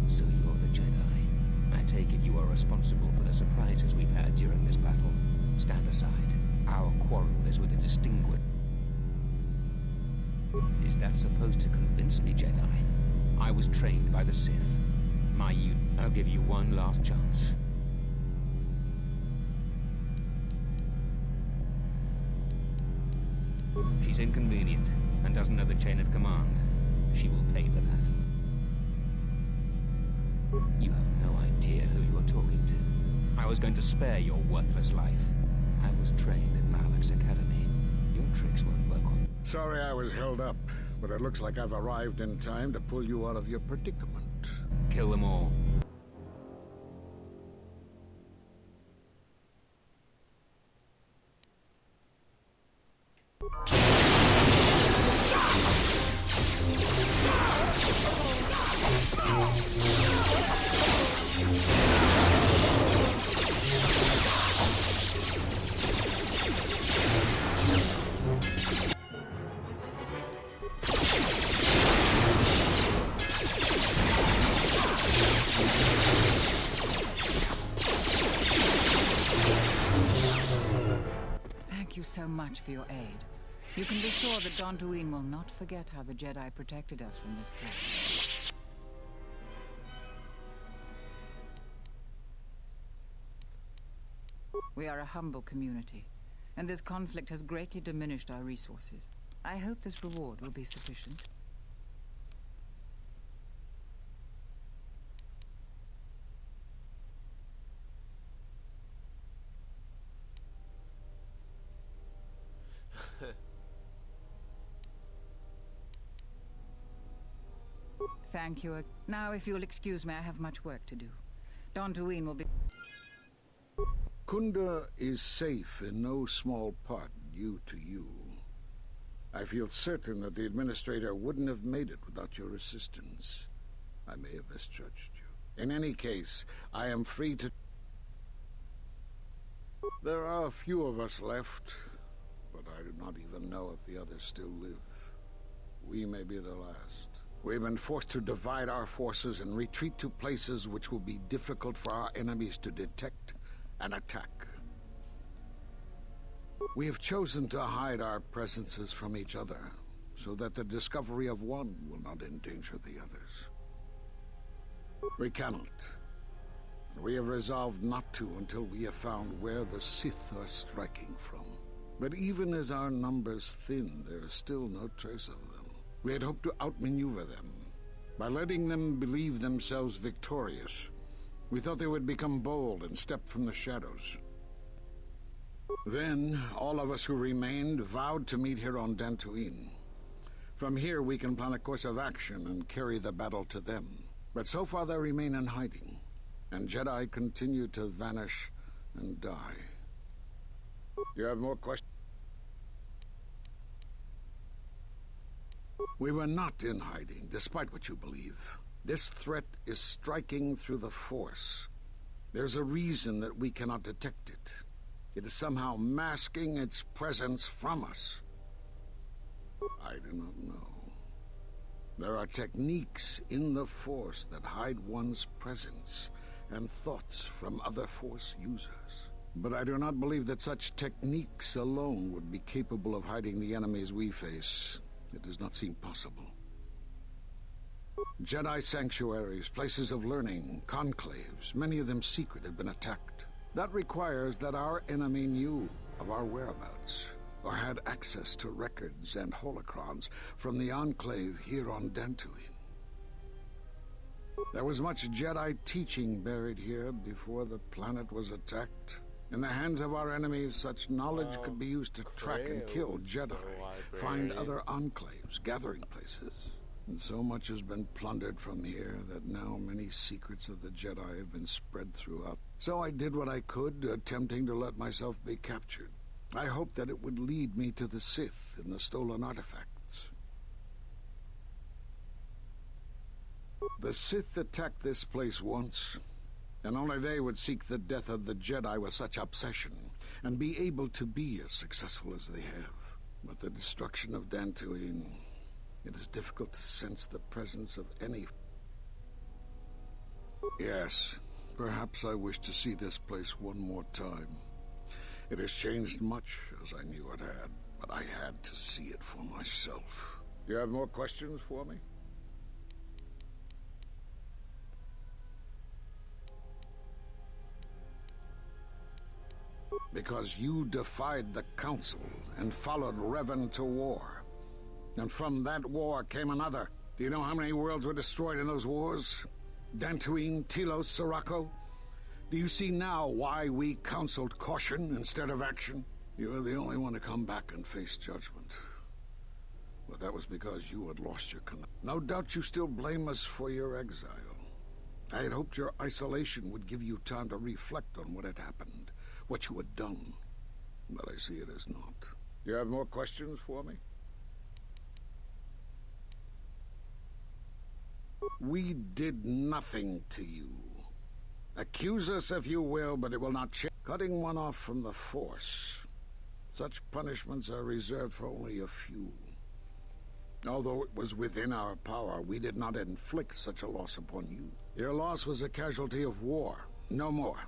So you're the Jedi. I take it you are responsible for the surprises we've had during this battle. Stand aside. Our quarrel is with a distinguished... Is that supposed to convince me, Jedi? I was trained by the Sith. I'll give you one last chance. She's inconvenient and doesn't know the chain of command. She will pay for that. You have no idea who you're talking to. I was going to spare your worthless life. I was trained at Malak's academy. Your tricks won't work on... Sorry I was held up, but it looks like I've arrived in time to pull you out of your predicament. Kill them all. Thank you so much for your aid. You can be sure that Dantooine will not forget how the Jedi protected us from this threat. We are a humble community, and this conflict has greatly diminished our resources. I hope this reward will be sufficient. Thank you. Now, if you'll excuse me, I have much work to do. Dantooine will be... Kunda is safe in no small part due to you. I feel certain that the Administrator wouldn't have made it without your assistance. I may have misjudged you. In any case, I am free to... There are a few of us left, but I do not even know if the others still live. We may be the last. We've been forced to divide our forces and retreat to places which will be difficult for our enemies to detect and attack. We have chosen to hide our presences from each other, so that the discovery of one will not endanger the others. We cannot. We have resolved not to until we have found where the Sith are striking from. But even as our numbers thin, there is still no trace of them. We had hoped to outmaneuver them. By letting them believe themselves victorious, we thought they would become bold and step from the shadows. Then, all of us who remained vowed to meet here on Dantooine. From here, we can plan a course of action and carry the battle to them. But so far, they remain in hiding, and Jedi continue to vanish and die. You have more questions? We were not in hiding, despite what you believe. This threat is striking through the Force. There's a reason that we cannot detect it. It is somehow masking its presence from us. I do not know. There are techniques in the Force that hide one's presence and thoughts from other Force users. But I do not believe that such techniques alone would be capable of hiding the enemies we face. It does not seem possible. Jedi sanctuaries, places of learning, conclaves, many of them secret, have been attacked. That requires that our enemy knew of our whereabouts, or had access to records and holocrons from the Enclave here on Dantooine. There was much Jedi teaching buried here before the planet was attacked. In the hands of our enemies, such knowledge could be used to track and kill Jedi, find other enclaves, gathering places. And so much has been plundered from here that now many secrets of the Jedi have been spread throughout. So I did what I could, attempting to let myself be captured. I hoped that it would lead me to the Sith and the stolen artifacts. The Sith attacked this place once, and only they would seek the death of the Jedi with such obsession, and be able to be as successful as they have. With the destruction of Dantooine, it is difficult to sense the presence of any... Yes, perhaps I wish to see this place one more time. It has changed much, as I knew it had, but I had to see it for myself. You have more questions for me? Because you defied the Council and followed Revan to war. And from that war came another. Do you know how many worlds were destroyed in those wars? Dantooine, Telos, Sirocco? Do you see now why we counseled caution instead of action? You were the only one to come back and face judgment. But that was because you had lost your connection. No doubt you still blame us for your exile. I had hoped your isolation would give you time to reflect on what had happened, what you had done. But I see it as not. You have more questions for me? We did nothing to you. Accuse us if you will, but it will not change. Cutting one off from the Force. Such punishments are reserved for only a few. Although it was within our power, we did not inflict such a loss upon you. Your loss was a casualty of war, no more.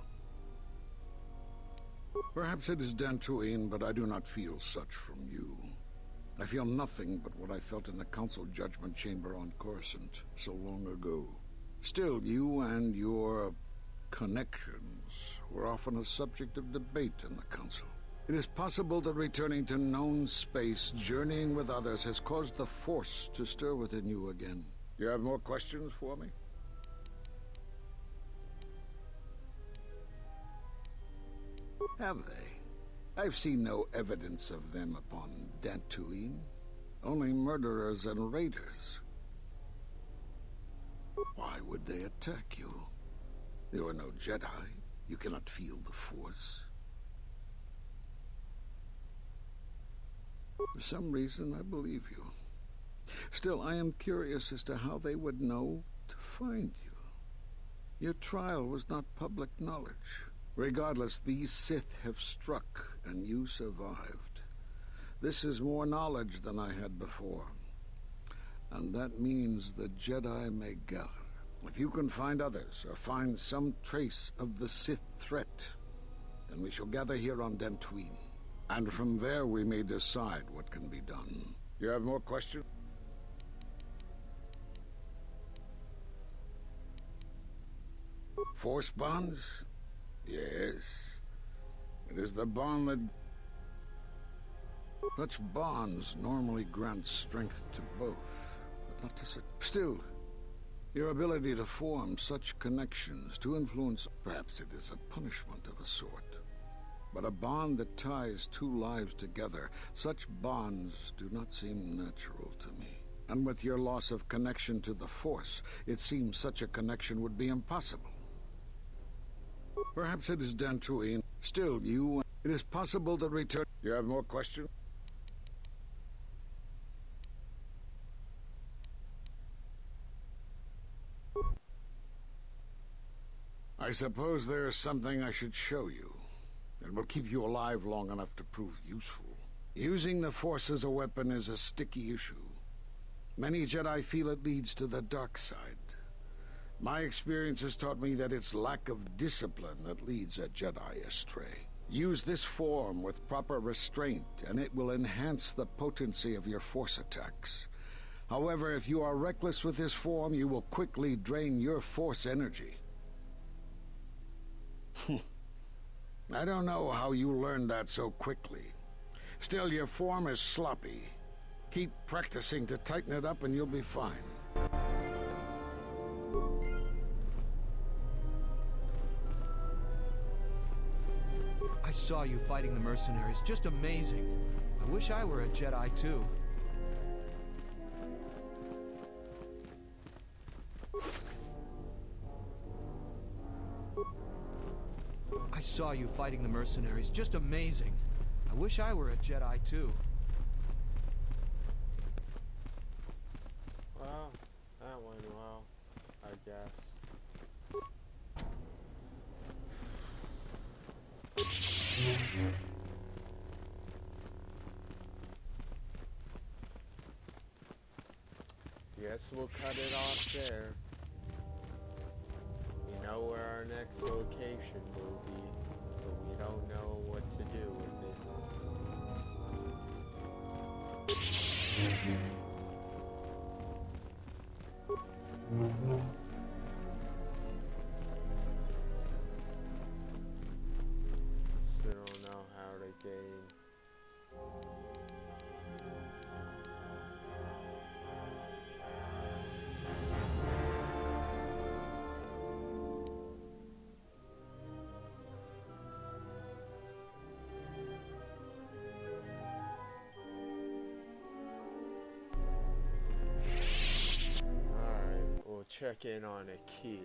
Perhaps it is Dantooine, but I do not feel such from you. I feel nothing but what I felt in the Council Judgment Chamber on Coruscant so long ago. Still, you and your connections were often a subject of debate in the Council. It is possible that returning to known space, journeying with others, has caused the Force to stir within you again. You have more questions for me? Have they? I've seen no evidence of them upon Dantooine. Only murderers and raiders. Why would they attack you? You are no Jedi. You cannot feel the Force. For some reason, I believe you. Still, I am curious as to how they would know to find you. Your trial was not public knowledge. Regardless, these Sith have struck, and you survived. This is more knowledge than I had before. And that means the Jedi may gather. If you can find others, or find some trace of the Sith threat, then we shall gather here on Dantooine. And from there we may decide what can be done. You have more questions? Force bonds? Yes. It is the bond that... Such bonds normally grant strength to both, but not to such... Still, your ability to form such connections, to influence... Perhaps it is a punishment of a sort. But a bond that ties two lives together, such bonds do not seem natural to me. And with your loss of connection to the Force, it seems such a connection would be impossible. Perhaps it is Dantooine. Still, you... It is possible to return... You have more questions? I suppose there is something I should show you. It will keep you alive long enough to prove useful. Using the Force as a weapon is a sticky issue. Many Jedi feel it leads to the dark side. My experience has taught me that it's lack of discipline that leads a Jedi astray. Use this form with proper restraint, and it will enhance the potency of your Force attacks. However, if you are reckless with this form, you will quickly drain your Force energy. I don't know how you learned that so quickly. Still, your form is sloppy. Keep practicing to tighten it up and you'll be fine. I saw you fighting the mercenaries. Just amazing. I wish I were a Jedi too. I saw you fighting the mercenaries. Just amazing. I wish I were a Jedi too. Well, that went well, I guess. Guess we'll cut it off there. We know where our next location will be, but we don't know what to do with it. Still don't know how to gain. Alright, we'll check in on Akir.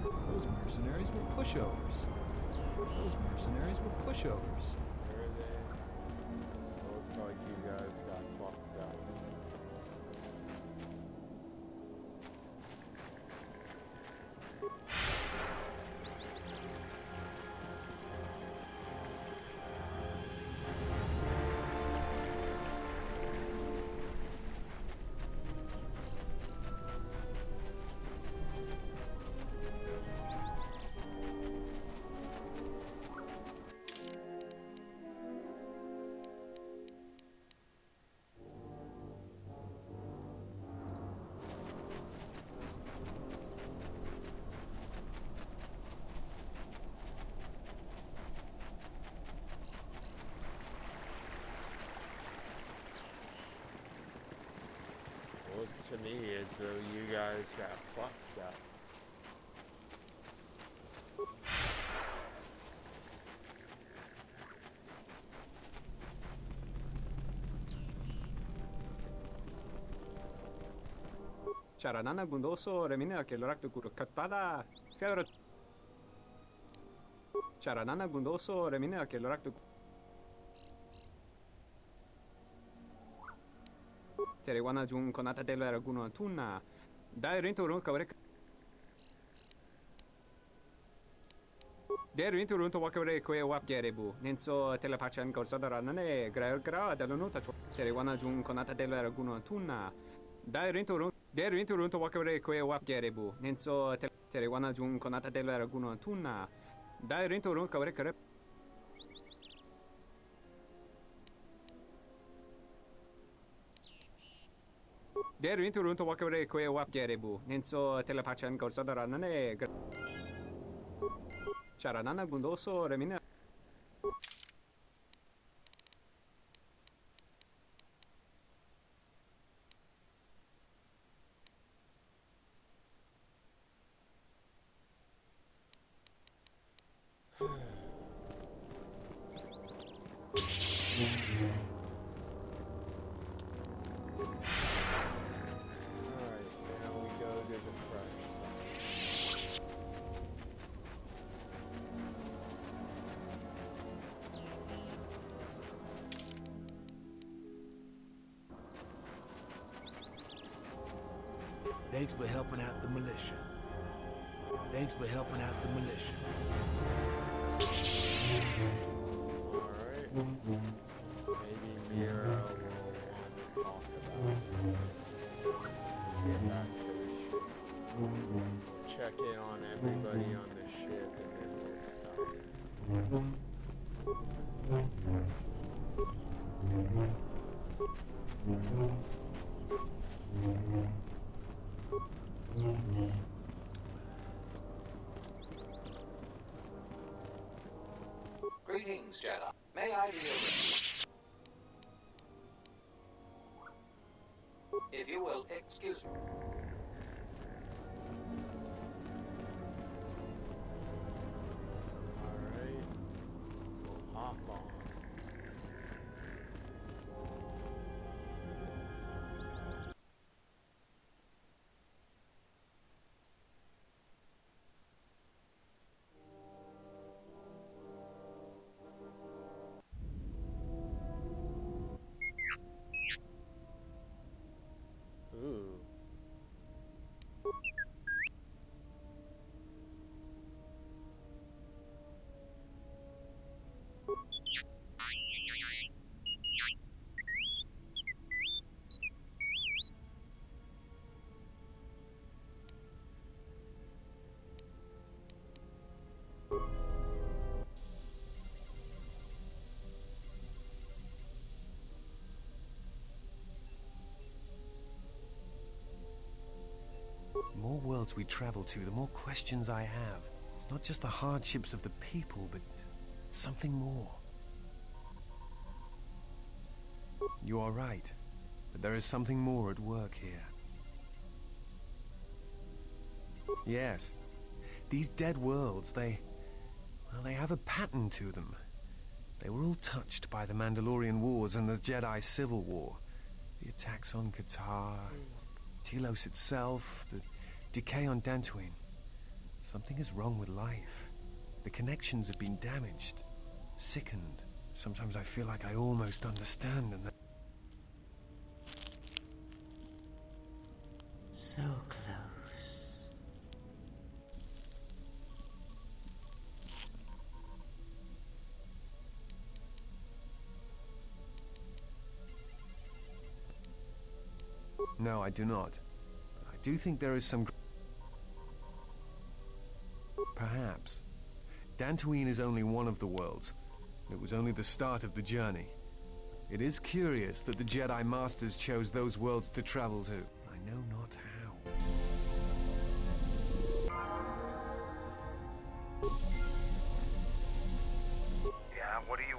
Those mercenaries were pushovers. Those mercenaries were pushovers. Where are they? Looks like you guys got fucked up. Looked to me as though you guys got fucked up. Charanana gundoso remina ke lorak kuru katpada fiadro Charanana gundoso remina ke lorak Terewana jun konata della raguno tunna dai rinto run kawrek Der rinto run to wakawre ko wap gerebu nenso telepachan korsada nane gra dall'onuta Terewana jun konata della raguno tunna dai rinto run Der rinto run to wakawre ko wap gerebu nenso Terewana jun konata della raguno tunna dai rinto run kawrek Der rinto run to wakawre ko wap gerebu nenso telepachan korsada nane Charanana gundoso remina Alright, now we go to the fresh side. Thanks for helping out the militia. Thanks for helping out the militia. Alright. Maybe Mira will want to talk about something. Get back to the ship. We'll check in on everybody on the ship and then we'll stop. Greetings, Jedi. May I be of... If you will, excuse me. Alright. We'll hop on. Ooh. more worlds we travel to, the more questions I have. It's not just the hardships of the people, but something more. You are right, but there is something more at work here. Yes, these dead worlds, they have a pattern to them. They were all touched by the Mandalorian Wars and the Jedi Civil War. The attacks on Qatar, Telos itself, the decay on Dantooine. Something is wrong with life. The connections have been damaged, sickened. Sometimes I feel like I almost understand and So close. No, I do not. But I do think there is some... Perhaps. Dantooine is only one of the worlds. It was only the start of the journey. It is curious that the Jedi Masters chose those worlds to travel to. I know not how. Yeah, what do you...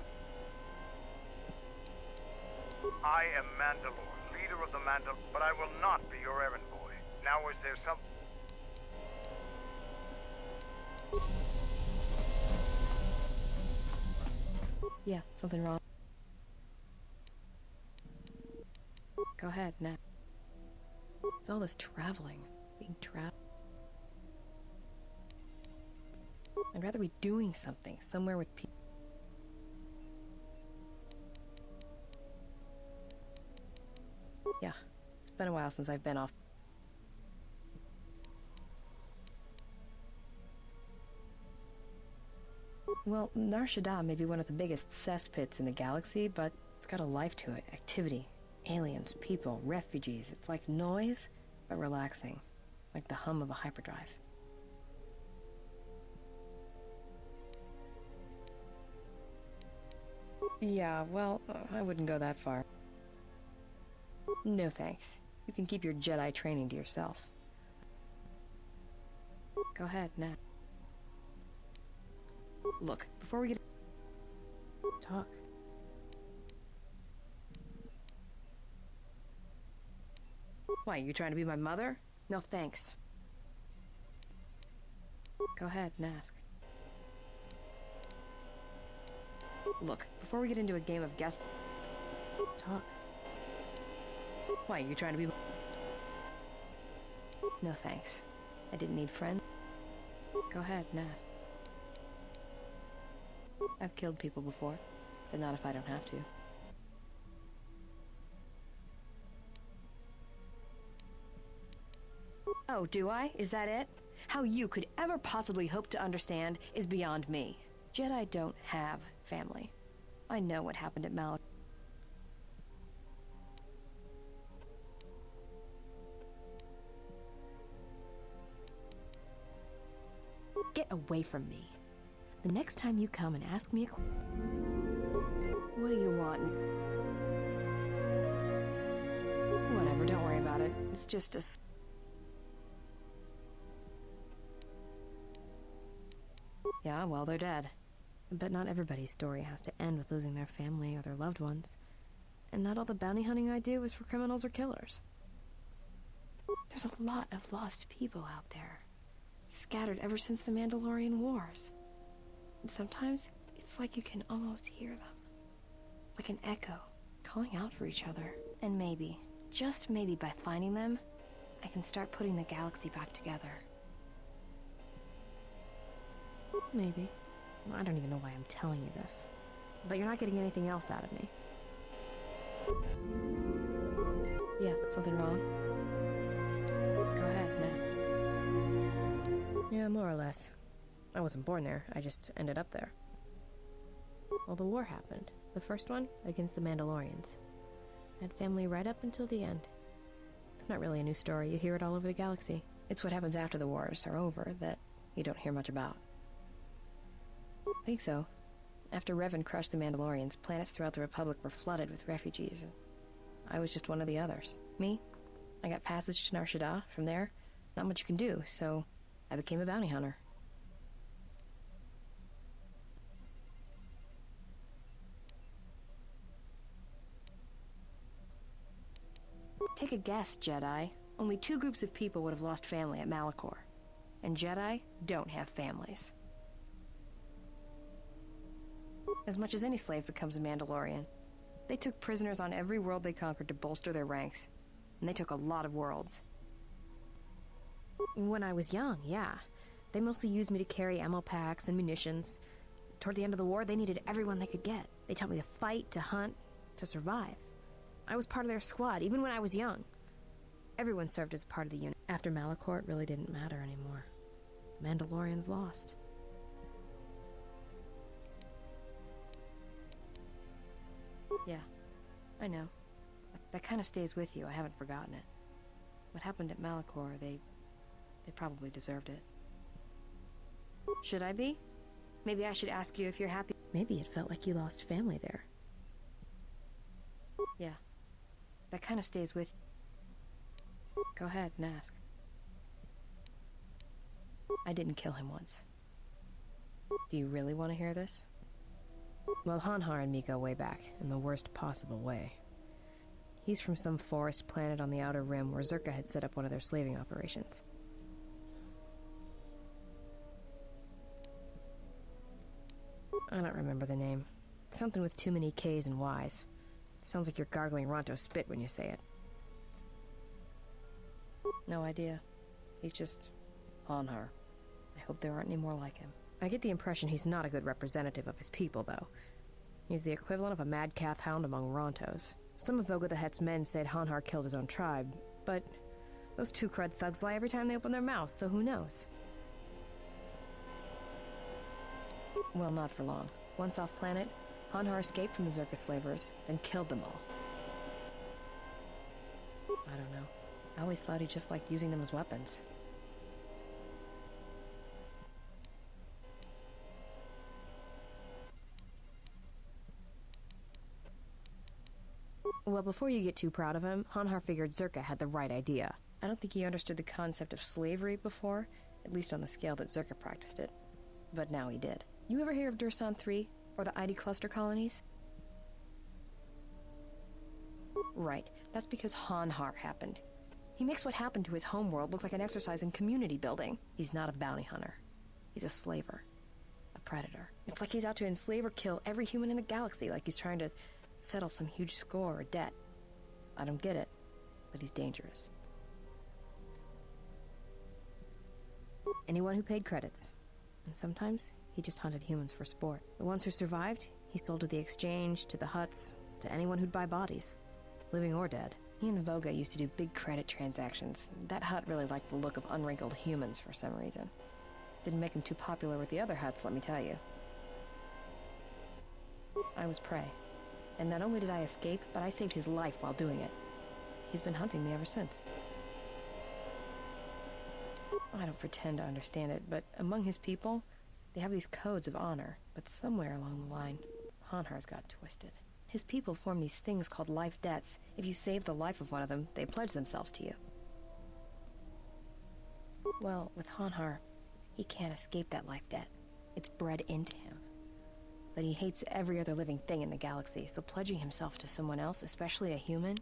I am Mandalore, leader of the Mandal... But I will not be your errand boy. Now is there some... Yeah, something wrong. Go ahead, Nat. It's all this traveling, being trapped. I'd rather be doing something, somewhere with people. Yeah, it's been a while since I've been off. Well, Nar Shaddaa may be one of the biggest cesspits in the galaxy, but it's got a life to it. Activity, aliens, people, refugees. It's like noise, but relaxing. Like the hum of a hyperdrive. Yeah, well, I wouldn't go that far. No thanks. You can keep your Jedi training to yourself. Go ahead, Nat. Look, before we get... Talk. Why, you trying to be my mother? No thanks. Go ahead and ask. Look, before we get into a game of guess... Talk. Why, you trying to be... No thanks. I didn't need friends. Go ahead and ask. I've killed people before, but not if I don't have to. Oh, do I? Is that it? How you could ever possibly hope to understand is beyond me. Jedi don't have family. I know what happened at Mal. Get away from me. The next time you come and ask me a what do you want? Whatever, don't worry about it. It's just a... Yeah, well, they're dead. But not everybody's story has to end with losing their family or their loved ones. And not all the bounty hunting I do is for criminals or killers. There's a lot of lost people out there. Scattered ever since the Mandalorian Wars. And sometimes, it's like you can almost hear them. Like an echo, calling out for each other. And maybe, just maybe by finding them, I can start putting the galaxy back together. Maybe. I don't even know why I'm telling you this. But you're not getting anything else out of me. Yeah, something wrong? Go ahead, Nat. Yeah, more or less. I wasn't born there, I just ended up there. Well, the war happened. The first one, against the Mandalorians. I had family right up until the end. It's not really a new story, you hear it all over the galaxy. It's what happens after the wars are over that you don't hear much about. I think so. After Revan crushed the Mandalorians, planets throughout the Republic were flooded with refugees. I was just one of the others. Me? I got passage to Nar Shaddaa. From there, Not much you can do, so I became a bounty hunter. Take a guess, Jedi. Only 2 groups of people would have lost family at Malachor. And Jedi don't have families. As much as any slave becomes a Mandalorian. They took prisoners on every world they conquered to bolster their ranks. And they took a lot of worlds. When I was young, yeah. They mostly used me to carry ammo packs and munitions. Toward the end of the war, they needed everyone they could get. They taught me to fight, to hunt, to survive. I was part of their squad, even when I was young. Everyone served as part of the unit. After Malachor, it really didn't matter anymore. The Mandalorians lost. Yeah, I know. That kind of stays with you. I haven't forgotten it. What happened at Malachor, they probably deserved it. Should I be? Maybe I should ask you if you're happy. Maybe it felt like you lost family there. Yeah. That kind of stays with you. Go ahead and ask. I didn't kill him once. Do you really want to hear this? Well, Hanhar and me go way back, in the worst possible way. He's from some forest planet on the Outer Rim where Zerka had set up one of their slaving operations. I don't remember the name. Something with too many K's and Y's. Sounds like you're gargling Ronto spit when you say it. No idea. He's just Hanhar. I hope there aren't any more like him. I get the impression he's not a good representative of his people, though. He's the equivalent of a mad calf hound among Rontos. Some of Voga the Hutt's men said Hanhar killed his own tribe, but those 2 crud thugs lie every time they open their mouths, so who knows? Well, not for long. Once off planet, Hanhar escaped from the Zerka slavers, then killed them all. I don't know. I always thought he just liked using them as weapons. Well, before you get too proud of him, Hanhar figured Zerka had the right idea. I don't think he understood the concept of slavery before, at least on the scale that Zerka practiced it. But now he did. You ever hear of Dursan 3, or the ID cluster colonies? Right, that's because Hanhar happened. He makes what happened to his homeworld look like an exercise in community building. He's not a bounty hunter. He's a slaver. A predator. It's like he's out to enslave or kill every human in the galaxy, like he's trying to settle some huge score or debt. I don't get it, but he's dangerous. Anyone who paid credits. And sometimes he just hunted humans for sport. The ones who survived, he sold to the exchange, to the huts, to anyone who'd buy bodies, living or dead. He and Voga used to do big credit transactions. That hut really liked the look of unwrinkled humans for some reason. Didn't make him too popular with the other huts, let me tell you. I was prey. And not only did I escape, but I saved his life while doing it. He's been hunting me ever since. I don't pretend to understand it, but among his people, they have these codes of honor. But somewhere along the line, Hanhar's got twisted. His people form these things called life debts. If you save the life of one of them, they pledge themselves to you. Well, with Hanhar, he can't escape that life debt. It's bred into him. But he hates every other living thing in the galaxy, so pledging himself to someone else, especially a human,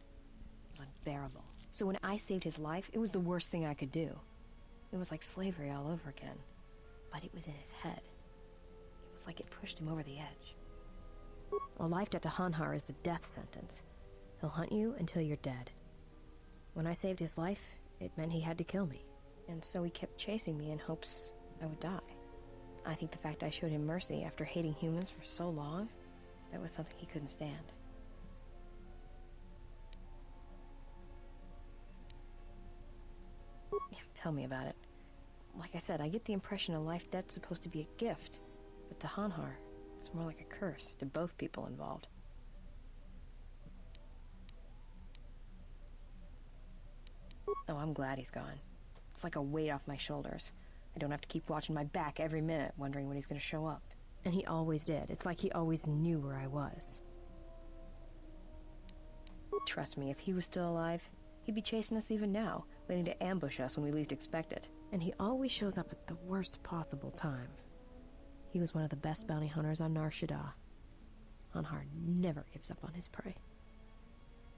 was unbearable. So when I saved his life, it was the worst thing I could do. It was like slavery all over again. But it was in his head. It was like it pushed him over the edge. A life debt to Hanhar is the death sentence. He'll hunt you until you're dead. When I saved his life, it meant he had to kill me. And so he kept chasing me in hopes I would die. I think the fact I showed him mercy after hating humans for so long, that was something he couldn't stand. Yeah, tell me about it. Like I said, I get the impression a life debt's supposed to be a gift, but to Hanhar, it's more like a curse to both people involved. Oh, I'm glad he's gone. It's like a weight off my shoulders. I don't have to keep watching my back every minute, wondering when he's going to show up. And he always did. It's like he always knew where I was. Trust me, if he was still alive, he'd be chasing us even now, waiting to ambush us when we least expect it. And he always shows up at the worst possible time. He was one of the best bounty hunters on Nar Shaddaa. Hanhar never gives up on his prey.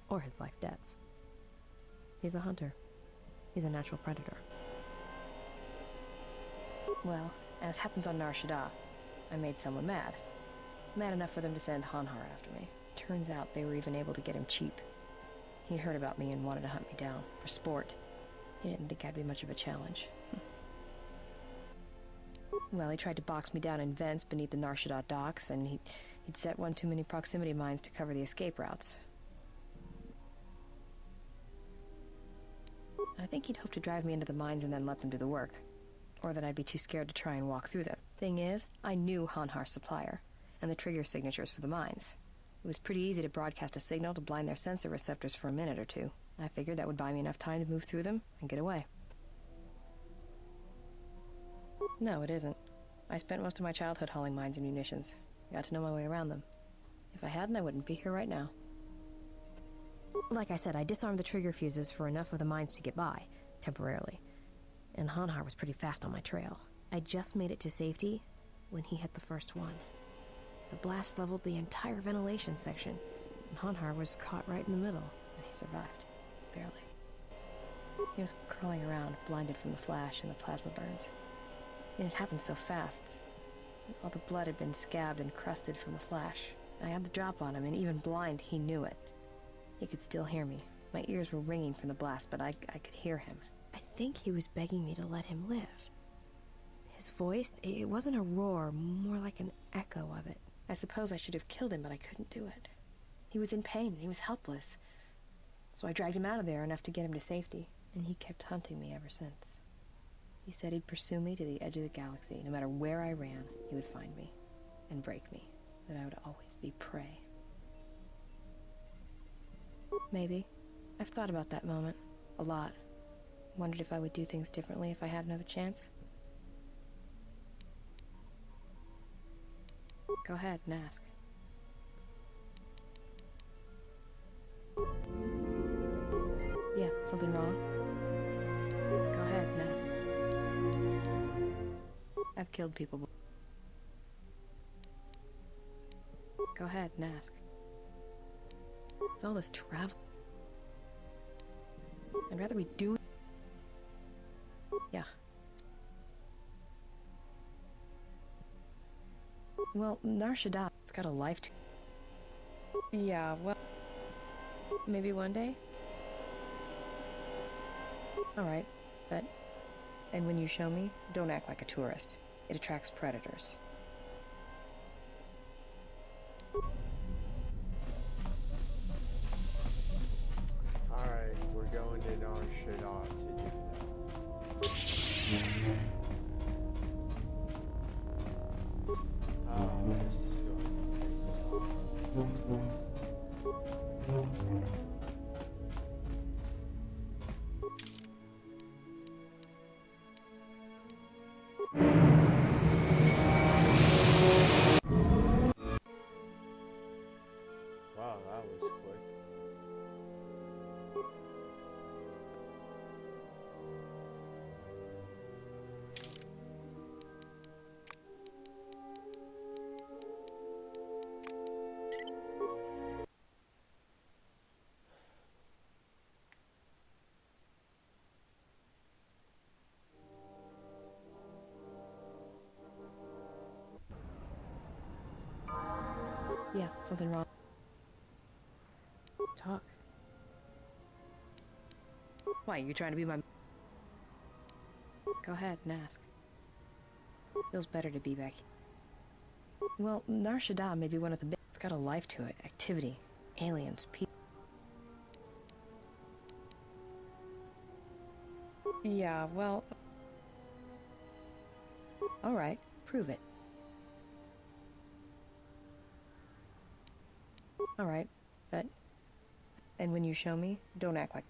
Or his life debts. He's a hunter. He's a natural predator. Well, as happens on Nar Shaddaa, I made someone mad. Mad enough for them to send Hanhar after me. Turns out they were even able to get him cheap. He'd heard about me and wanted to hunt me down, for sport. He didn't think I'd be much of a challenge. Well, he tried to box me down in vents beneath the Nar Shaddaa docks, and he'd set one too many proximity mines to cover the escape routes. I think he'd hoped to drive me into the mines and then let them do the work. Or that I'd be too scared to try and walk through them. Thing is, I knew Hanhar's supplier, and the trigger signatures for the mines. It was pretty easy to broadcast a signal to blind their sensor receptors for a minute or two. I figured that would buy me enough time to move through them and get away. No, it isn't. I spent most of my childhood hauling mines and munitions. Got to know my way around them. If I hadn't, I wouldn't be here right now. Like I said, I disarmed the trigger fuses for enough of the mines to get by, temporarily. And Hanhar was pretty fast on my trail. I just made it to safety when he hit the first one. The blast leveled the entire ventilation section, and Hanhar was caught right in the middle, and he survived. Barely. He was crawling around, blinded from the flash and the plasma burns. And it happened so fast. All the blood had been scabbed and crusted from the flash. I had the drop on him, and even blind, he knew it. He could still hear me. My ears were ringing from the blast, but I could hear him. I think he was begging me to let him live. His voice, it wasn't a roar, more like an echo of it. I suppose I should have killed him, but I couldn't do it. He was in pain, and he was helpless. So I dragged him out of there enough to get him to safety, and he kept hunting me ever since. He said he'd pursue me to the edge of the galaxy. No matter where I ran, he would find me and break me, that I would always be prey. Maybe. I've thought about that moment. A lot. Wondered if I would do things differently if I had another chance. Go ahead and ask. Yeah, something wrong? Go ahead and ask. I've killed people before. Go ahead and ask. It's all this travel. I'd rather be doing... Yeah. Well, Nar Shaddaa, it's got a life to... Yeah, well... Maybe one day? Alright, but... And when you show me, don't act like a tourist. It attracts predators. Alright, we're going to Nar Shaddaa to do that. Oh, this is going to take Wow, that was quick. Yeah, something wrong. Talk. Why, you trying to be my... Go ahead and ask. Feels better to be back. Well, Nar Shaddaa may be one of the big... It's got a life to it. Activity. Aliens. People. Yeah, well... Alright, prove it. Alright, but... And when you show me, don't act like...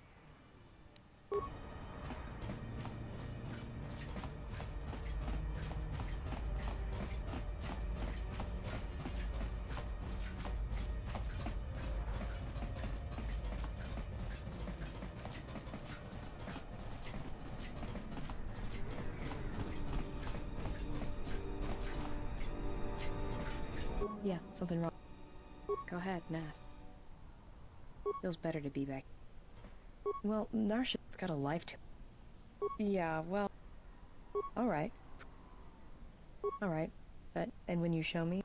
Yeah, something wrong. Go ahead and ask. Feels better to be back. Well, Narsha's got a life to... Yeah, well... Alright. Alright. But, and when you show me...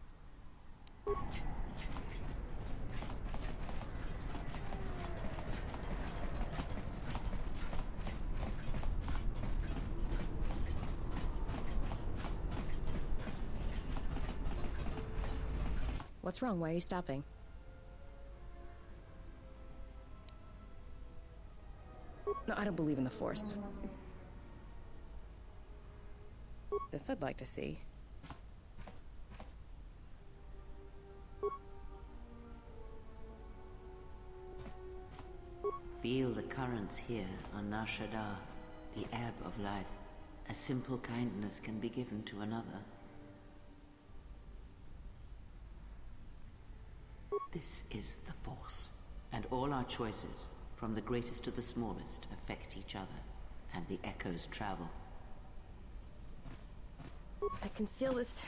What's wrong? Why are you stopping? No, I don't believe in the Force. This I'd like to see. Feel the currents here on Nar Shaddaa, the ebb of life. A simple kindness can be given to another. This is the Force, and all our choices, from the greatest to the smallest, affect each other, and the echoes travel. I can feel this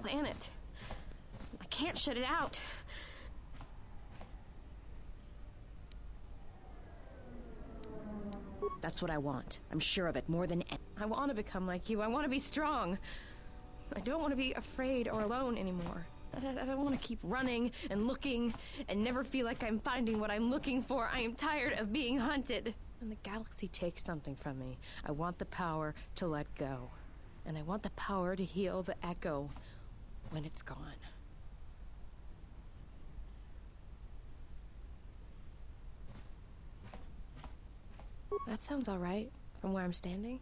planet. I can't shut it out. That's what I want. I'm sure of it more than I want to become like you. I want to be strong. I don't want to be afraid or alone anymore. I don't want to keep running and looking and never feel like I'm finding what I'm looking for. I am tired of being hunted. When the galaxy takes something from me, I want the power to let go. And I want the power to heal the echo when it's gone. That sounds all right from where I'm standing.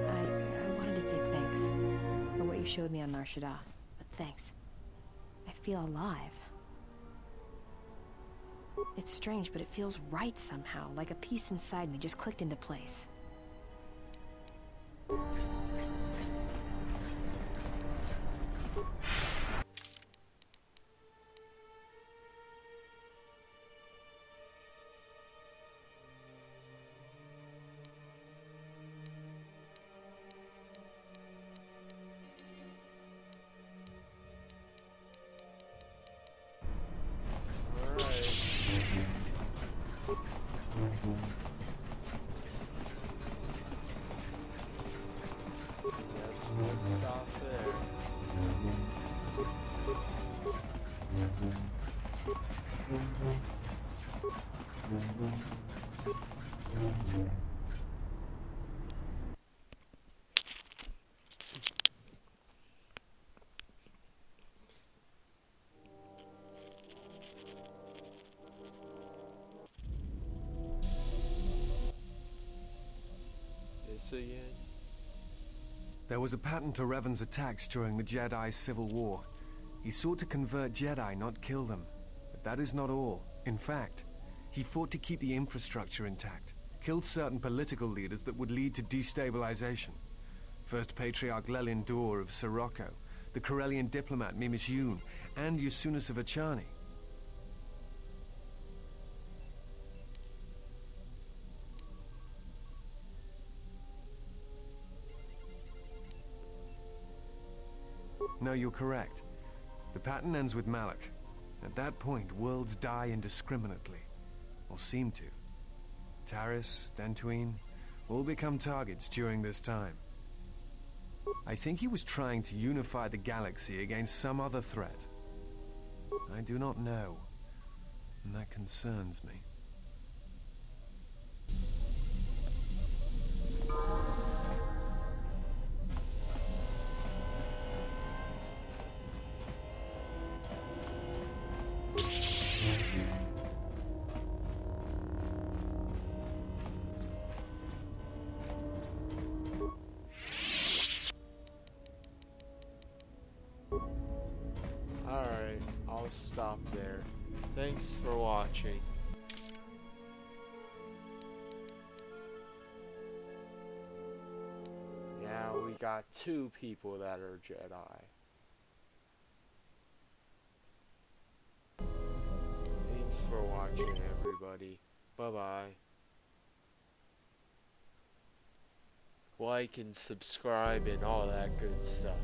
I wanted to say thanks for what you showed me on Nar Shaddaa, but thanks. I feel alive. It's strange, but it feels right somehow, like a piece inside me just clicked into place. We'll stop there. Yes, again. There was a pattern to Revan's attacks during the Jedi Civil War. He sought to convert Jedi, not kill them. But that is not all. In fact, he fought to keep the infrastructure intact, killed certain political leaders that would lead to destabilization. First Patriarch Lelin Dur of Sirocco, the Corellian diplomat Mimis Yoon, and Yusunis of Achani. No, you're correct. The pattern ends with Malak. At that point, worlds die indiscriminately. Or seem to. Taris, Dantooine, all become targets during this time. I think he was trying to unify the galaxy against some other threat. I do not know, and that concerns me. Alright, I'll stop there. Thanks for watching. Now we got 2 people that are Jedi. Thanks for watching, everybody. Bye-bye. Like and subscribe and all that good stuff.